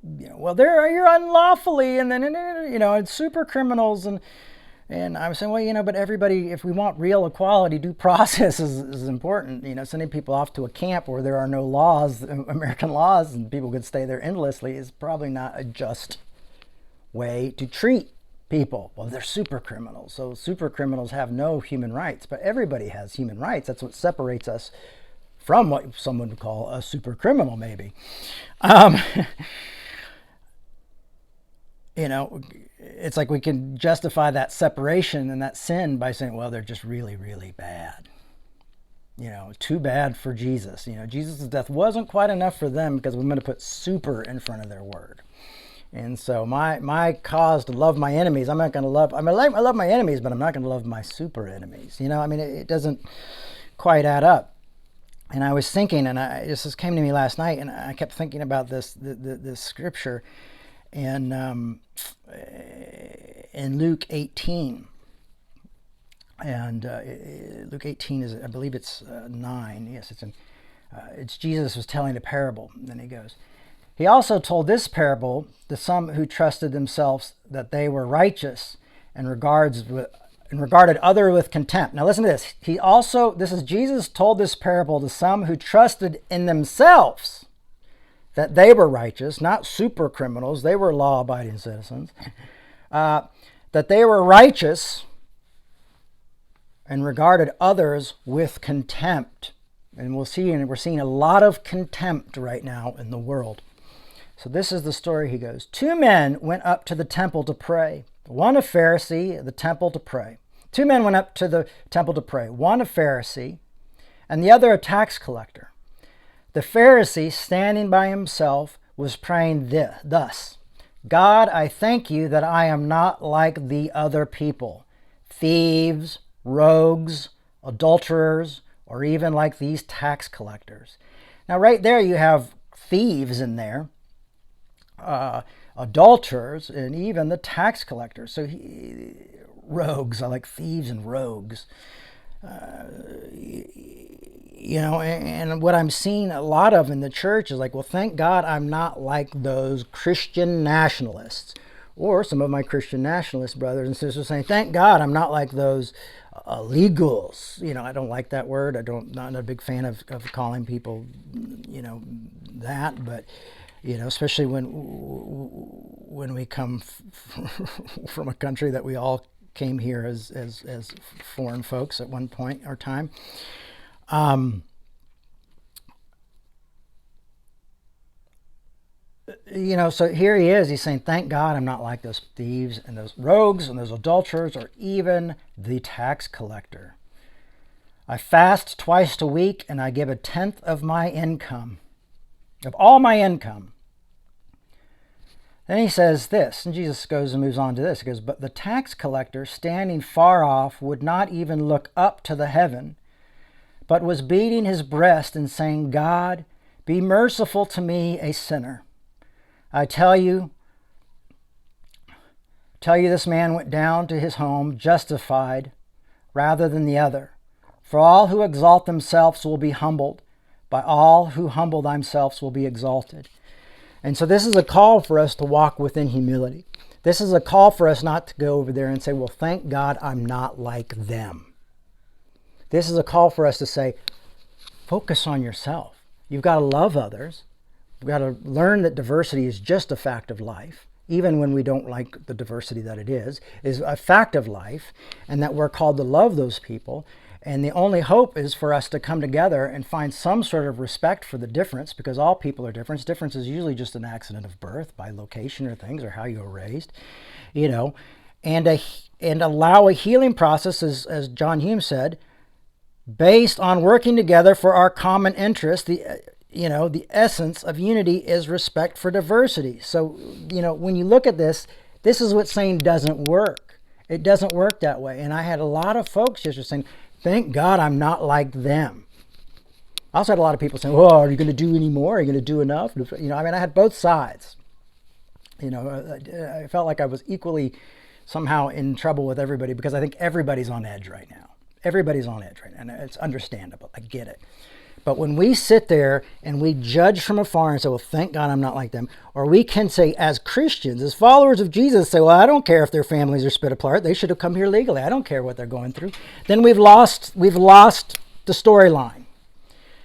well, you're unlawfully, and then, it's super criminals, and I was saying, well, but everybody, if we want real equality, due process is important. Sending people off to a camp where there are no laws, American laws, and people could stay there endlessly is probably not a just way to treat people. Well, they're super criminals. So super criminals have no human rights, but everybody has human rights. That's what separates us from what someone would call a super criminal, maybe. It's like we can justify that separation and that sin by saying, well, they're just really, really bad. Too bad for Jesus. Jesus' death wasn't quite enough for them because we're going to put super in front of their word. And so my cause to love my enemies, I love my enemies, but I'm not going to love my super enemies. It doesn't quite add up. And I was thinking, and this came to me last night, and I kept thinking about this scripture in Luke 18. And Luke 18 is, I believe it's 9. Yes, it's Jesus was telling a parable. And then he goes, he also told this parable to some who trusted themselves that they were righteous and regarded other with contempt. Now listen to this. Jesus told this parable to some who trusted in themselves that they were righteous, not super criminals. They were law-abiding citizens. That they were righteous and regarded others with contempt. And we're seeing a lot of contempt right now in the world. So this is the story. He goes, 2 men went up to the temple to pray. One a Pharisee, the temple to pray. 2 men went up to the temple to pray. One a Pharisee, and the other a tax collector. The Pharisee, standing by himself, was praying thus, God, I thank you that I am not like the other people, thieves, rogues, adulterers, or even like these tax collectors. Now right there you have thieves in there. Adulterers, and even the tax collectors. So rogues, I like thieves and rogues. And what I'm seeing a lot of in the church is like, well, thank God I'm not like those Christian nationalists, or some of my Christian nationalist brothers and sisters saying, thank God I'm not like those illegals. I don't like that word. Not a big fan of calling people, that, but especially when we come from a country that we all came here as foreign folks at one point or time. So here he is. He's saying, thank God I'm not like those thieves and those rogues and those adulterers or even the tax collector. I fast twice a week and I give 1/10 of my income, of all my income. Then he says this, and Jesus goes and moves on to this. He goes, but the tax collector, standing far off, would not even look up to the heaven, but was beating his breast and saying, God, be merciful to me, a sinner. I tell you, this man went down to his home justified rather than the other. For all who exalt themselves will be humbled, but all who humble themselves will be exalted. And so this is a call for us to walk within humility. This is a call for us not to go over there and say, well, thank God I'm not like them. This is a call for us to say, focus on yourself. You've got to love others. We've got to learn that diversity is just a fact of life, even when we don't like the diversity that it is a fact of life, and that we're called to love those people. And the only hope is for us to come together and find some sort of respect for the difference, because all people are different. Difference is usually just an accident of birth by location or things or how you were raised, and allow a healing process, as John Hume said, based on working together for our common interest. The essence of unity is respect for diversity. So, when you look at this is what saying doesn't work. It doesn't work that way. And I had a lot of folks just saying, thank God I'm not like them. I also had a lot of people saying, well, are you going to do any more? Are you going to do enough? I had both sides. I felt like I was equally somehow in trouble with everybody, because I think everybody's on edge right now. Everybody's on edge right now, and it's understandable. I get it. But when we sit there and we judge from afar and say, well, thank God I'm not like them, or we can say, as Christians, as followers of Jesus, say, well, I don't care if their families are split apart. They should have come here legally. I don't care what they're going through. Then we've lost the storyline.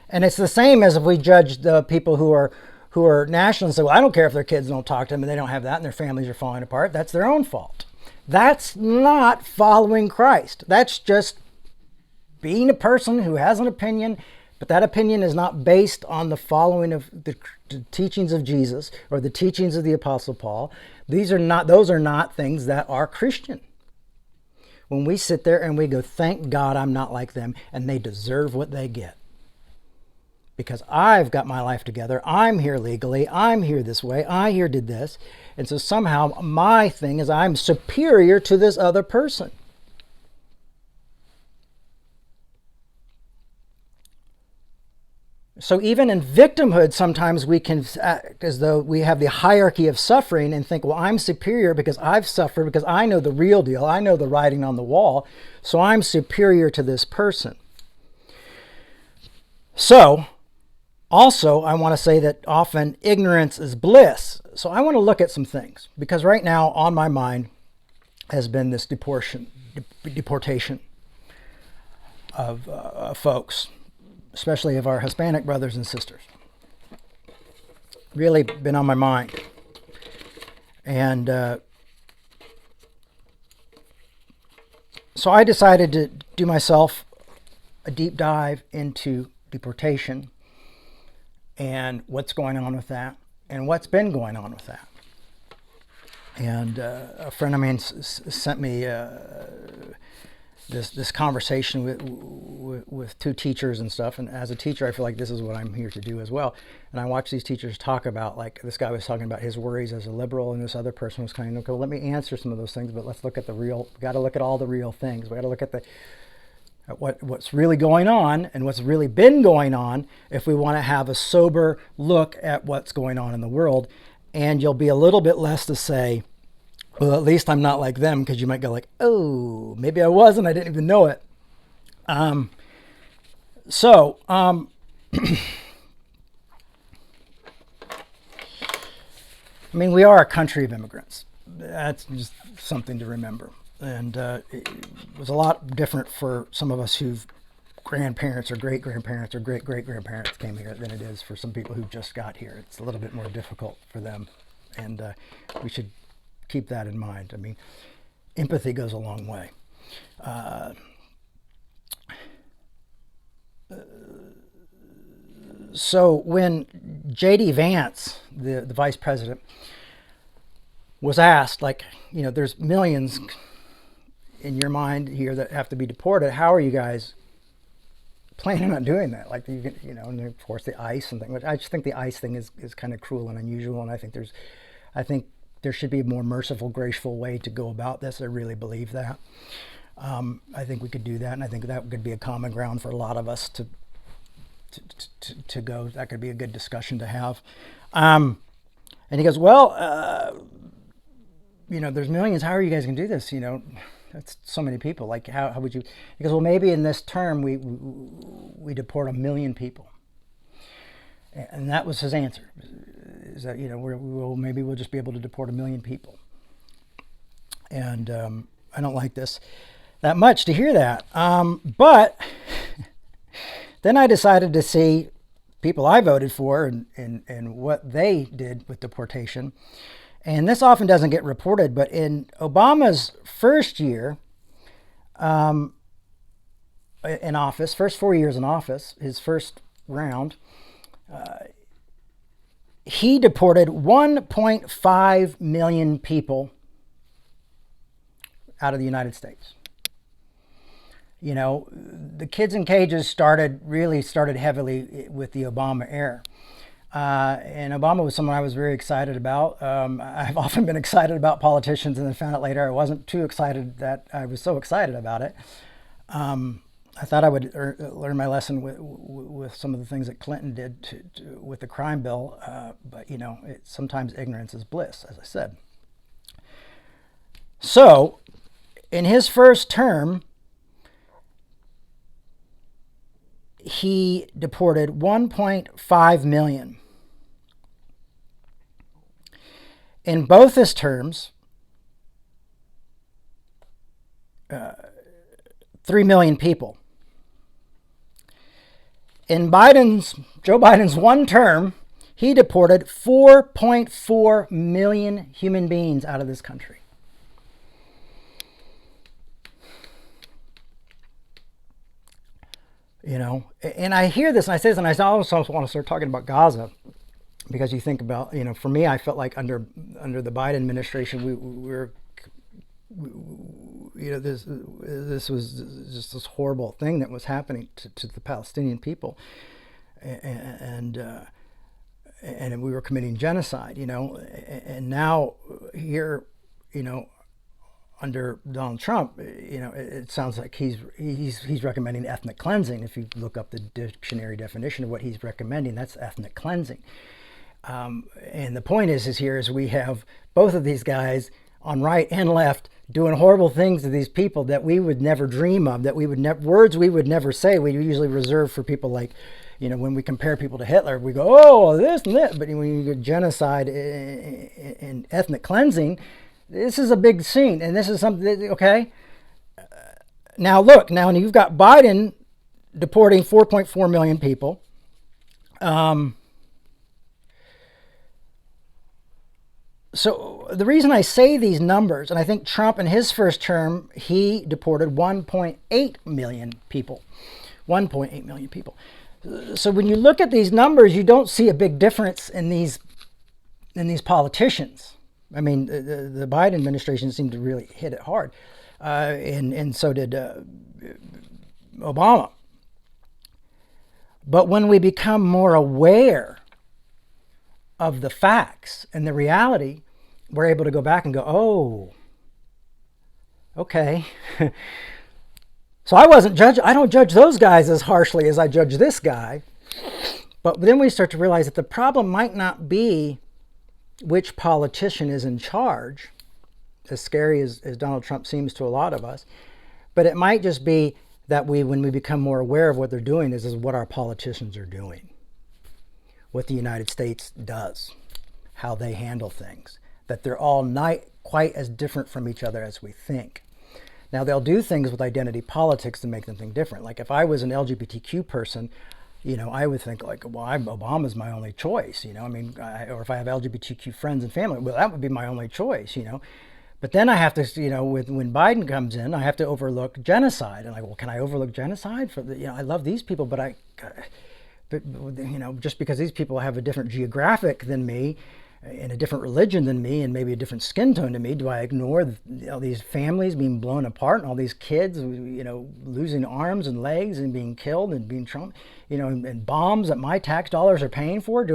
And it's the same as if we judge the people who are national and say, well, I don't care if their kids don't talk to them and they don't have that and their families are falling apart. That's their own fault. That's not following Christ. That's just being a person who has an opinion, but that opinion is not based on the following of the teachings of Jesus or the teachings of the Apostle Paul. Those are not things that are Christian. When we sit there and we go, thank God I'm not like them, and they deserve what they get. Because I've got my life together, I'm here legally, I'm here this way, I here did this. And so somehow my thing is I'm superior to this other person. So even in victimhood, sometimes we can act as though we have the hierarchy of suffering and think, well, I'm superior because I've suffered, because I know the real deal. I know the writing on the wall. So I'm superior to this person. So also, I want to say that often ignorance is bliss. So I want to look at some things, because right now on my mind has been this deportation of folks, especially of our Hispanic brothers and sisters. Really been on my mind. And so I decided to do myself a deep dive into deportation and what's going on with that and what's been going on with that. And a friend of mine sent me this conversation with two teachers and stuff. And as a teacher, I feel like this is what I'm here to do as well. And I watch these teachers talk about, like, this guy was talking about his worries as a liberal, and this other person was kind of, okay, well, let me answer some of those things, but let's look at the real. We got to look at all the real things. We got to look at what's really going on and what's really been going on if we want to have a sober look at what's going on in the world. And you'll be a little bit less to say, well, at least I'm not like them, because you might go like, oh, maybe I was and I didn't even know it. I mean, we are a country of immigrants. That's just something to remember. And it was a lot different for some of us whose grandparents or great-grandparents or great-great-grandparents came here than it is for some people who just got here. It's a little bit more difficult for them. And we should keep that in mind. I mean, empathy goes a long way. So when J.D. Vance, the vice president, was asked, like, there's millions in your mind here that have to be deported. How are you guys planning on doing that? Like, and of course the ICE and things. I just think the ICE thing is kind of cruel and unusual, and I think there should be a more merciful, graceful way to go about this. I really believe that. I think we could do that, and I think that could be a common ground for a lot of us to go. That could be a good discussion to have. And he goes, well, there's millions. How are you guys going to do this? That's so many people. Like, how would you? He goes, well, maybe in this term we deport 1 million people. And that was his answer. Is that, maybe we'll just be able to deport 1 million people. And I don't like this that much to hear that. But Then I decided to see people I voted for and what they did with deportation. And this often doesn't get reported, but in Obama's first year in office, first 4 years in office, his first round, he deported 1.5 million people out of the United States. You know, the kids in cages really started heavily with the Obama era. And Obama was someone I was very excited about. I've often been excited about politicians and then found out later I wasn't too excited that I was so excited about it. I thought I would learn my lesson with some of the things that Clinton did with the crime bill. But, you know, sometimes ignorance is bliss, as I said. So, in his first term, he deported 1.5 million. In both his terms, 3 million people. In Joe Biden's one term, he deported 4.4 million human beings out of this country. You know, and I hear this and I say this, and I also want to start talking about Gaza, because you think about, you know, for me, I felt like under the Biden administration, we were, you know, this was just this horrible thing that was happening to the Palestinian people, and we were committing genocide, you know, and now here, you know, under Donald Trump, you know, it sounds like he's recommending ethnic cleansing. If you look up the dictionary definition of what he's recommending, that's ethnic cleansing. And the point is we have both of these guys on right and left doing horrible things to these people that we would never dream of, that we would words we would never say. We usually reserve for people like, you know, when we compare people to Hitler, we go, oh, this and that. But when you get genocide and ethnic cleansing, this is a big scene, and this is something, okay? Now look, now you've got Biden deporting 4.4 million people. So the reason I say these numbers, and I think Trump in his first term, he deported 1.8 million people. 1.8 million people. So when you look at these numbers, you don't see a big difference in these politicians. I mean, the Biden administration seemed to really hit it hard, and so did Obama. But when we become more aware of the facts and the reality, we're able to go back and go, oh, okay. So I don't judge those guys as harshly as I judge this guy. But then we start to realize that the problem might not be which politician is in charge, as scary as Donald Trump seems to a lot of us, but it might just be that when we become more aware of what they're doing is what our politicians are doing, what the United States does, how they handle things, that they're all not quite as different from each other as we think. Now, they'll do things with identity politics to make them think different. Like if I was an LGBTQ person, you know, I would think like, well, Obama's my only choice, you know, I mean, or if I have LGBTQ friends and family, well, that would be my only choice, you know. But then I have to, you know, when Biden comes in, I have to overlook genocide. And like, well, can I overlook genocide for the, you know, I love these people, but you know, just because these people have a different geographic than me and a different religion than me and maybe a different skin tone to me, do I ignore all these families being blown apart and all these kids, you know, losing arms and legs and being killed and being you know, and bombs that my tax dollars are paying for?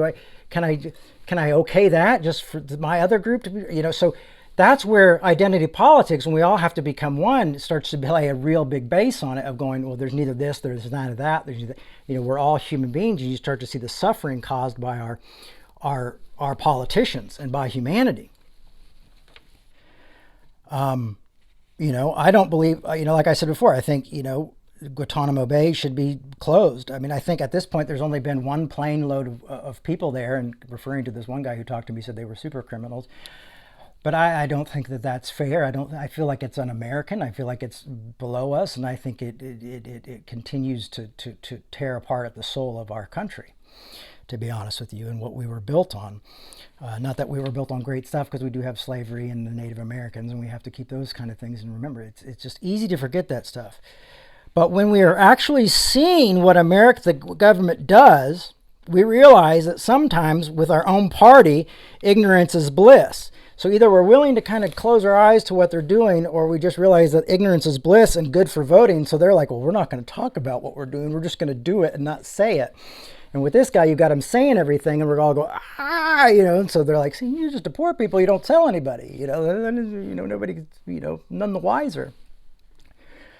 Can I okay that just for my other group to be, you know? So that's where identity politics, when we all have to become one, starts to play a real big base on it of going, well, there's neither this, there's none of that, there's, you know, we're all human beings, and you start to see the suffering caused by our politicians and by humanity. You know, I don't believe, you know, like I said before, I think, you know, Guantanamo Bay should be closed. I mean, I think at this point there's only been one plane load of people there, and referring to this one guy who talked to me said they were super criminals. But I don't think that that's fair. I feel like it's un-American. I feel like it's below us, and I think it continues to tear apart at the soul of our country, to be honest with you, and what we were built on. Not that we were built on great stuff, because we do have slavery and the Native Americans, and we have to keep those kind of things. And remember, it's just easy to forget that stuff. But when we are actually seeing what America, the government does, we realize that sometimes with our own party, ignorance is bliss. So either we're willing to kind of close our eyes to what they're doing, or we just realize that ignorance is bliss and good for voting. So they're like, well, we're not going to talk about what we're doing. We're just going to do it and not say it. And with this guy, you got him saying everything, and we're all go, and so they're like, see, you're just a poor people. You don't tell anybody, nobody, none the wiser.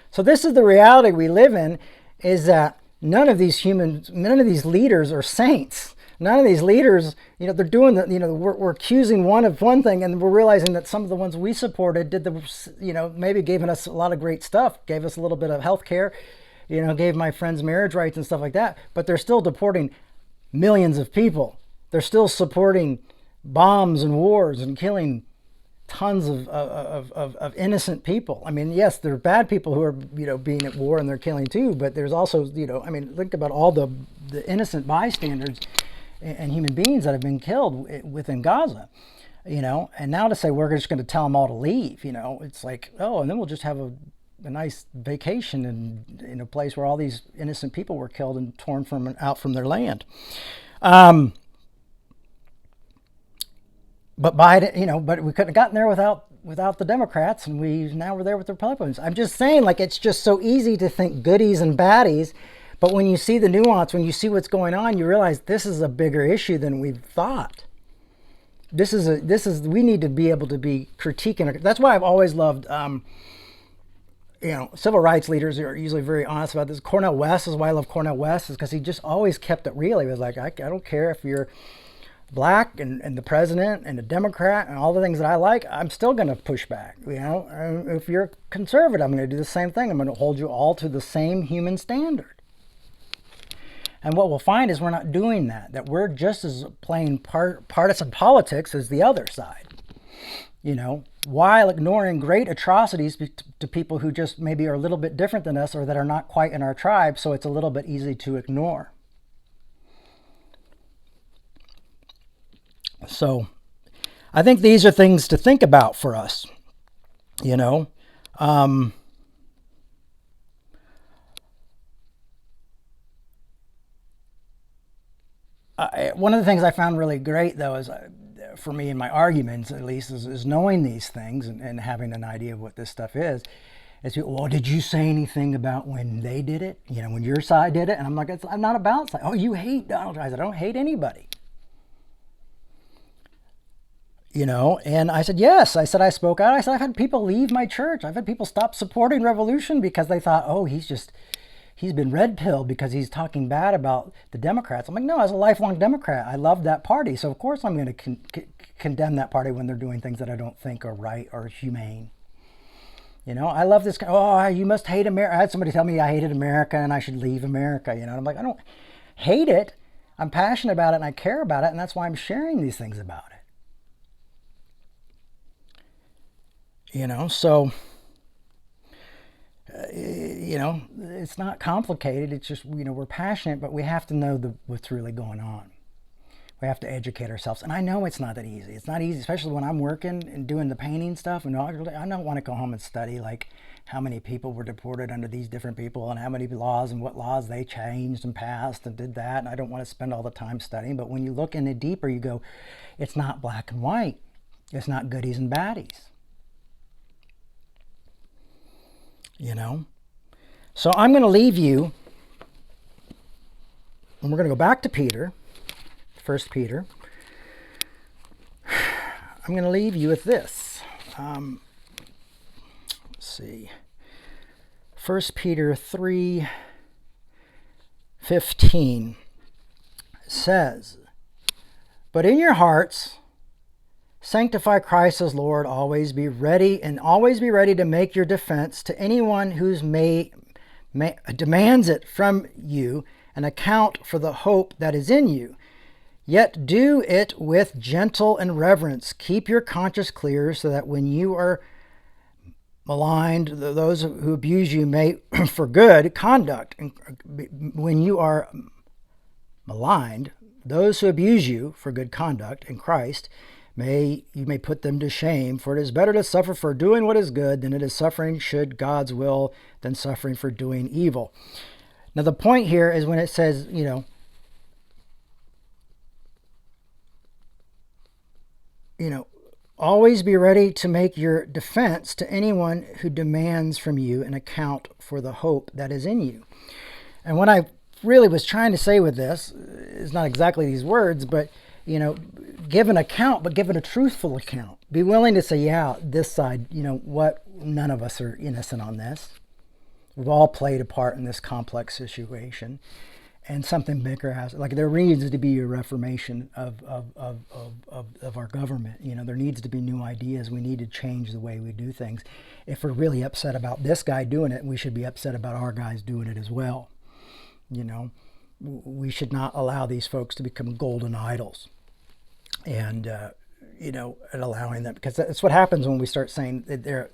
So this is the reality we live in, is that none of these leaders are saints. None of these leaders, they're doing we're accusing one of one thing, and we're realizing that some of the ones we supported did maybe giving us a lot of great stuff, gave us a little bit of health care, gave my friends marriage rights and stuff like that, but they're still deporting millions of people. They're still supporting bombs and wars and killing tons of innocent people. I mean, yes, there are bad people who are, being at war and they're killing too, but there's also, think about all the innocent bystanders and human beings that have been killed within Gaza, and now to say we're just going to tell them all to leave, it's like, oh, and then we'll just have a nice vacation in a place where all these innocent people were killed and torn out from their land. But but we couldn't have gotten there without the Democrats, and now we're there with the Republicans. I'm just saying, like, it's just so easy to think goodies and baddies. But when you see the nuance, when you see what's going on, you realize this is a bigger issue than we thought. We need to be able to be critiquing. That's why I've always loved, civil rights leaders are usually very honest about this. Cornel West is why I love Cornel West, is because he just always kept it real. He was like, I don't care if you're black and the president and a Democrat and all the things that I like, I'm still going to push back. If you're conservative, I'm going to do the same thing. I'm going to hold you all to the same human standard. And what we'll find is we're not doing that we're just as playing partisan politics as the other side, while ignoring great atrocities to people who just maybe are a little bit different than us or that are not quite in our tribe, so it's a little bit easy to ignore. So I think these are things to think about for us, one of the things I found really great, though, is for me in my arguments, at least, is knowing these things and having an idea of what this stuff is. Well, did you say anything about when they did it? When your side did it? And I'm like, I'm not about side. Oh, you hate Donald Trump. I said, I don't hate anybody. And I said, yes. I said, I spoke out. I said, I've had people leave my church. I've had people stop supporting revolution because they thought, oh, he's been red-pilled because he's talking bad about the Democrats. I'm like, no, as a lifelong Democrat, I love that party. So, of course, I'm going to condemn that party when they're doing things that I don't think are right or humane. I love this. Oh, you must hate America. I had somebody tell me I hated America and I should leave America. And I'm like, I don't hate it. I'm passionate about it and I care about it. And that's why I'm sharing these things about it. So... it's not complicated. It's just, we're passionate, but we have to know what's really going on. We have to educate ourselves. And I know it's not that easy. It's not easy, especially when I'm working and doing the painting stuff. And I don't want to go home and study like how many people were deported under these different people and how many laws and what laws they changed and passed and did that. And I don't want to spend all the time studying. But when you look in it deeper, you go, it's not black and white. It's not goodies and baddies. So I'm going to leave you, and we're going to go back to Peter, 1 Peter. I'm going to leave you with this. Let's see. 1 Peter 3:15 says, but in your hearts, sanctify Christ as Lord, always be ready to make your defense to anyone who demands it from you, an account for the hope that is in you, Yet do it with gentle and reverence. Keep your conscience clear so that when you are maligned, those who abuse you may, for good conduct, when you are maligned, those who abuse you for good conduct in Christ, you may put them to shame, for it is better to suffer for doing what is good than it is suffering should God's will than suffering for doing evil. Now the point here is when it says, always be ready to make your defense to anyone who demands from you an account for the hope that is in you. And what I really was trying to say with this is not exactly these words, but, give an account, but give it a truthful account. Be willing to say, yeah, this side, none of us are innocent on this. We've all played a part in this complex situation. And something bigger has, there needs to be a reformation of our government. There needs to be new ideas. We need to change the way we do things. If we're really upset about this guy doing it, we should be upset about our guys doing it as well. We should not allow these folks to become golden idols. And, and allowing them, because that's what happens when we start saying that they're,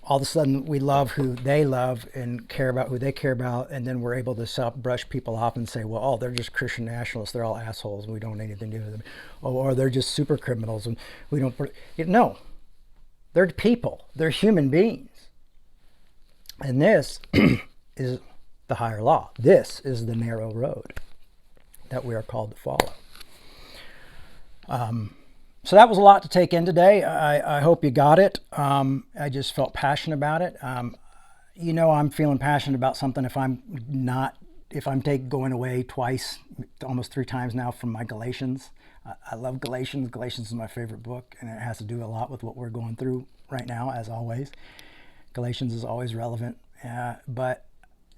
all of a sudden we love who they love and care about who they care about, and then we're able to brush people off and say, well, they're just Christian nationalists, they're all assholes, and we don't want anything to do with them. Or they're just super criminals, and we don't... No, they're people, they're human beings. And this is the higher law. This is the narrow road that we are called to follow. So that was a lot to take in today. I hope you got it. I just felt passionate about it. I'm feeling passionate about something if I'm going away twice, almost 3 times now from my Galatians. I love Galatians. Galatians is my favorite book, and it has to do a lot with what we're going through right now, as always. Galatians is always relevant, but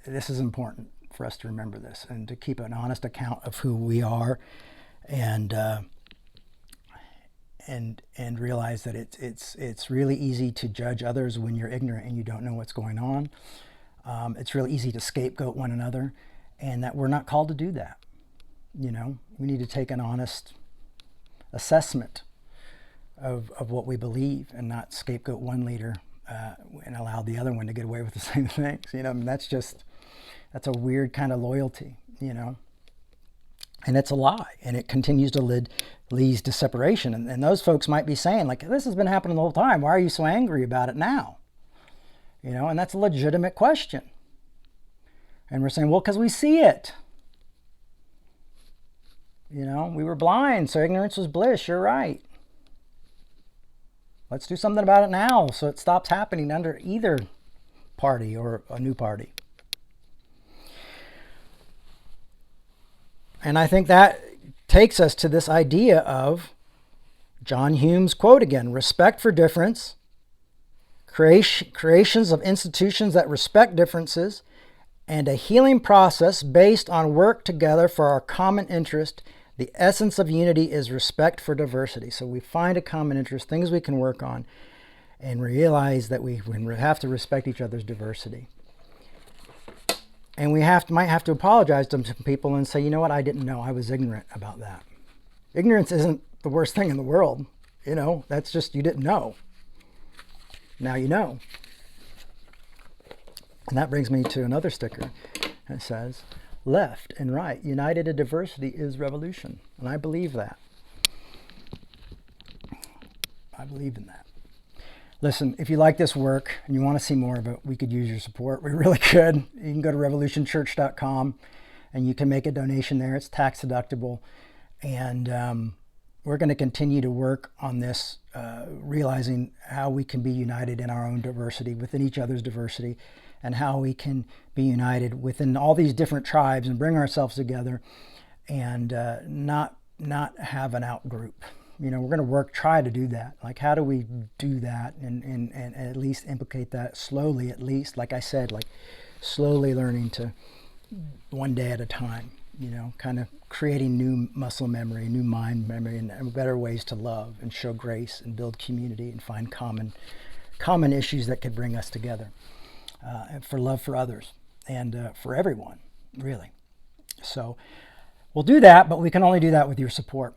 this is important for us to remember this and to keep an honest account of who we are, and realize that it's really easy to judge others when you're ignorant and you don't know what's going on. It's really easy to scapegoat one another, and that we're not called to do that. We need to take an honest assessment of what we believe and not scapegoat one leader and allow the other one to get away with the same things. That's a weird kind of loyalty, and it's a lie, and it continues to leads to separation. And those folks might be saying, this has been happening the whole time. Why are you so angry about it now? And that's a legitimate question. And we're saying, well, because we see it. We were blind, so ignorance was bliss. You're right. Let's do something about it now so it stops happening under either party or a new party. And I think that takes us to this idea of John Hume's quote again: respect for difference, creations of institutions that respect differences, and a healing process based on work together for our common interest. The essence of unity is respect for diversity. So we find a common interest, things we can work on, and realize that we have to respect each other's diversity. And we might have to apologize to some people and say, you know what, I didn't know. I was ignorant about that. Ignorance isn't the worst thing in the world. That's just you didn't know. Now you know. And that brings me to another sticker. It says, left and right, united in diversity is revolution. And I believe that. I believe in that. Listen, if you like this work and you want to see more of it, we could use your support. We really could. You can go to revolutionchurch.com and you can make a donation there. It's tax deductible. And we're going to continue to work on this, realizing how we can be united in our own diversity, within each other's diversity, and how we can be united within all these different tribes and bring ourselves together and not have an out group. We're going to try to do that. How do we do that and at least implicate that slowly, at least, like I said, slowly learning to one day at a time, kind of creating new muscle memory, new mind memory, and better ways to love and show grace and build community and find common issues that could bring us together and for love for others and for everyone, really. So We'll do that, but we can only do that with your support.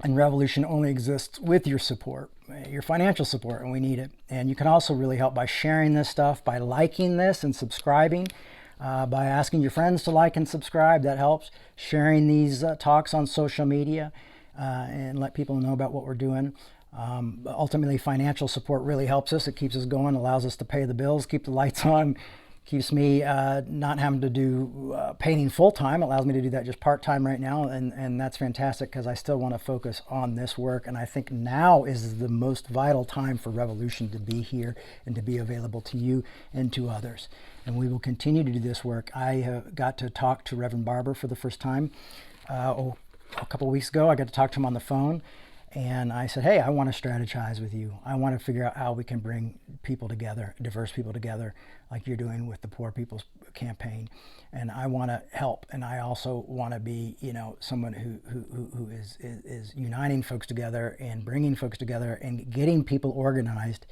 And Revolution only exists with your support, your financial support, and we need it. And you can also really help by sharing this stuff, by liking this and subscribing, by asking your friends to like and subscribe. That helps. Sharing these talks on social media and let people know about what we're doing. Ultimately, financial support really helps us. It keeps us going, allows us to pay the bills, keep the lights on, keeps me not having to do painting full-time. Allows me to do that just part-time right now, and that's fantastic because I still want to focus on this work, and I think now is the most vital time for Revolution to be here and to be available to you and to others. And we will continue to do this work. I have got to talk to Reverend Barber for the first time a couple of weeks ago. I got to talk to him on the phone. And I said, hey, I want to strategize with you. I want to figure out how we can bring people together, diverse people together, like you're doing with the Poor People's Campaign. And I want to help. And I also want to be, someone who is uniting folks together and bringing folks together and getting people organized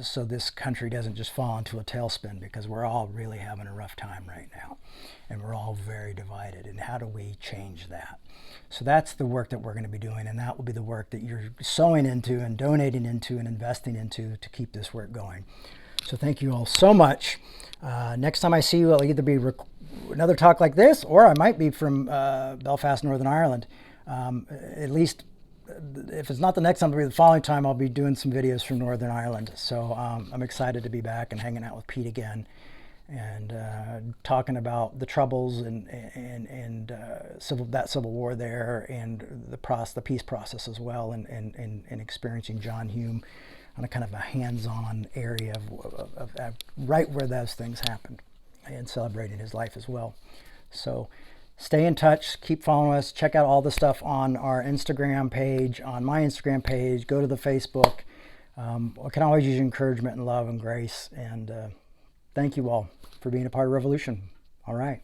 so this country doesn't just fall into a tailspin, because we're all really having a rough time right now. And we're all very divided. And how do we change that? So that's the work that we're going to be doing, and that will be the work that you're sowing into and donating into and investing into to keep this work going. So thank you all so much. Next time I see you, it'll either be another talk like this, or I might be from Belfast, Northern Ireland. At least, if it's not the next time, it'll be the following time. I'll be doing some videos from Northern Ireland. So I'm excited to be back and hanging out with Pete again, and talking about the troubles and civil war there, and the peace process as well, and experiencing John Hume on a kind of a hands-on area of right where those things happened, and celebrating his life as well. So stay in touch, keep following us, check out all the stuff on our Instagram page, on my Instagram page, go to the Facebook. I can always use encouragement and love and grace, and thank you all for being a part of Revolution. All right.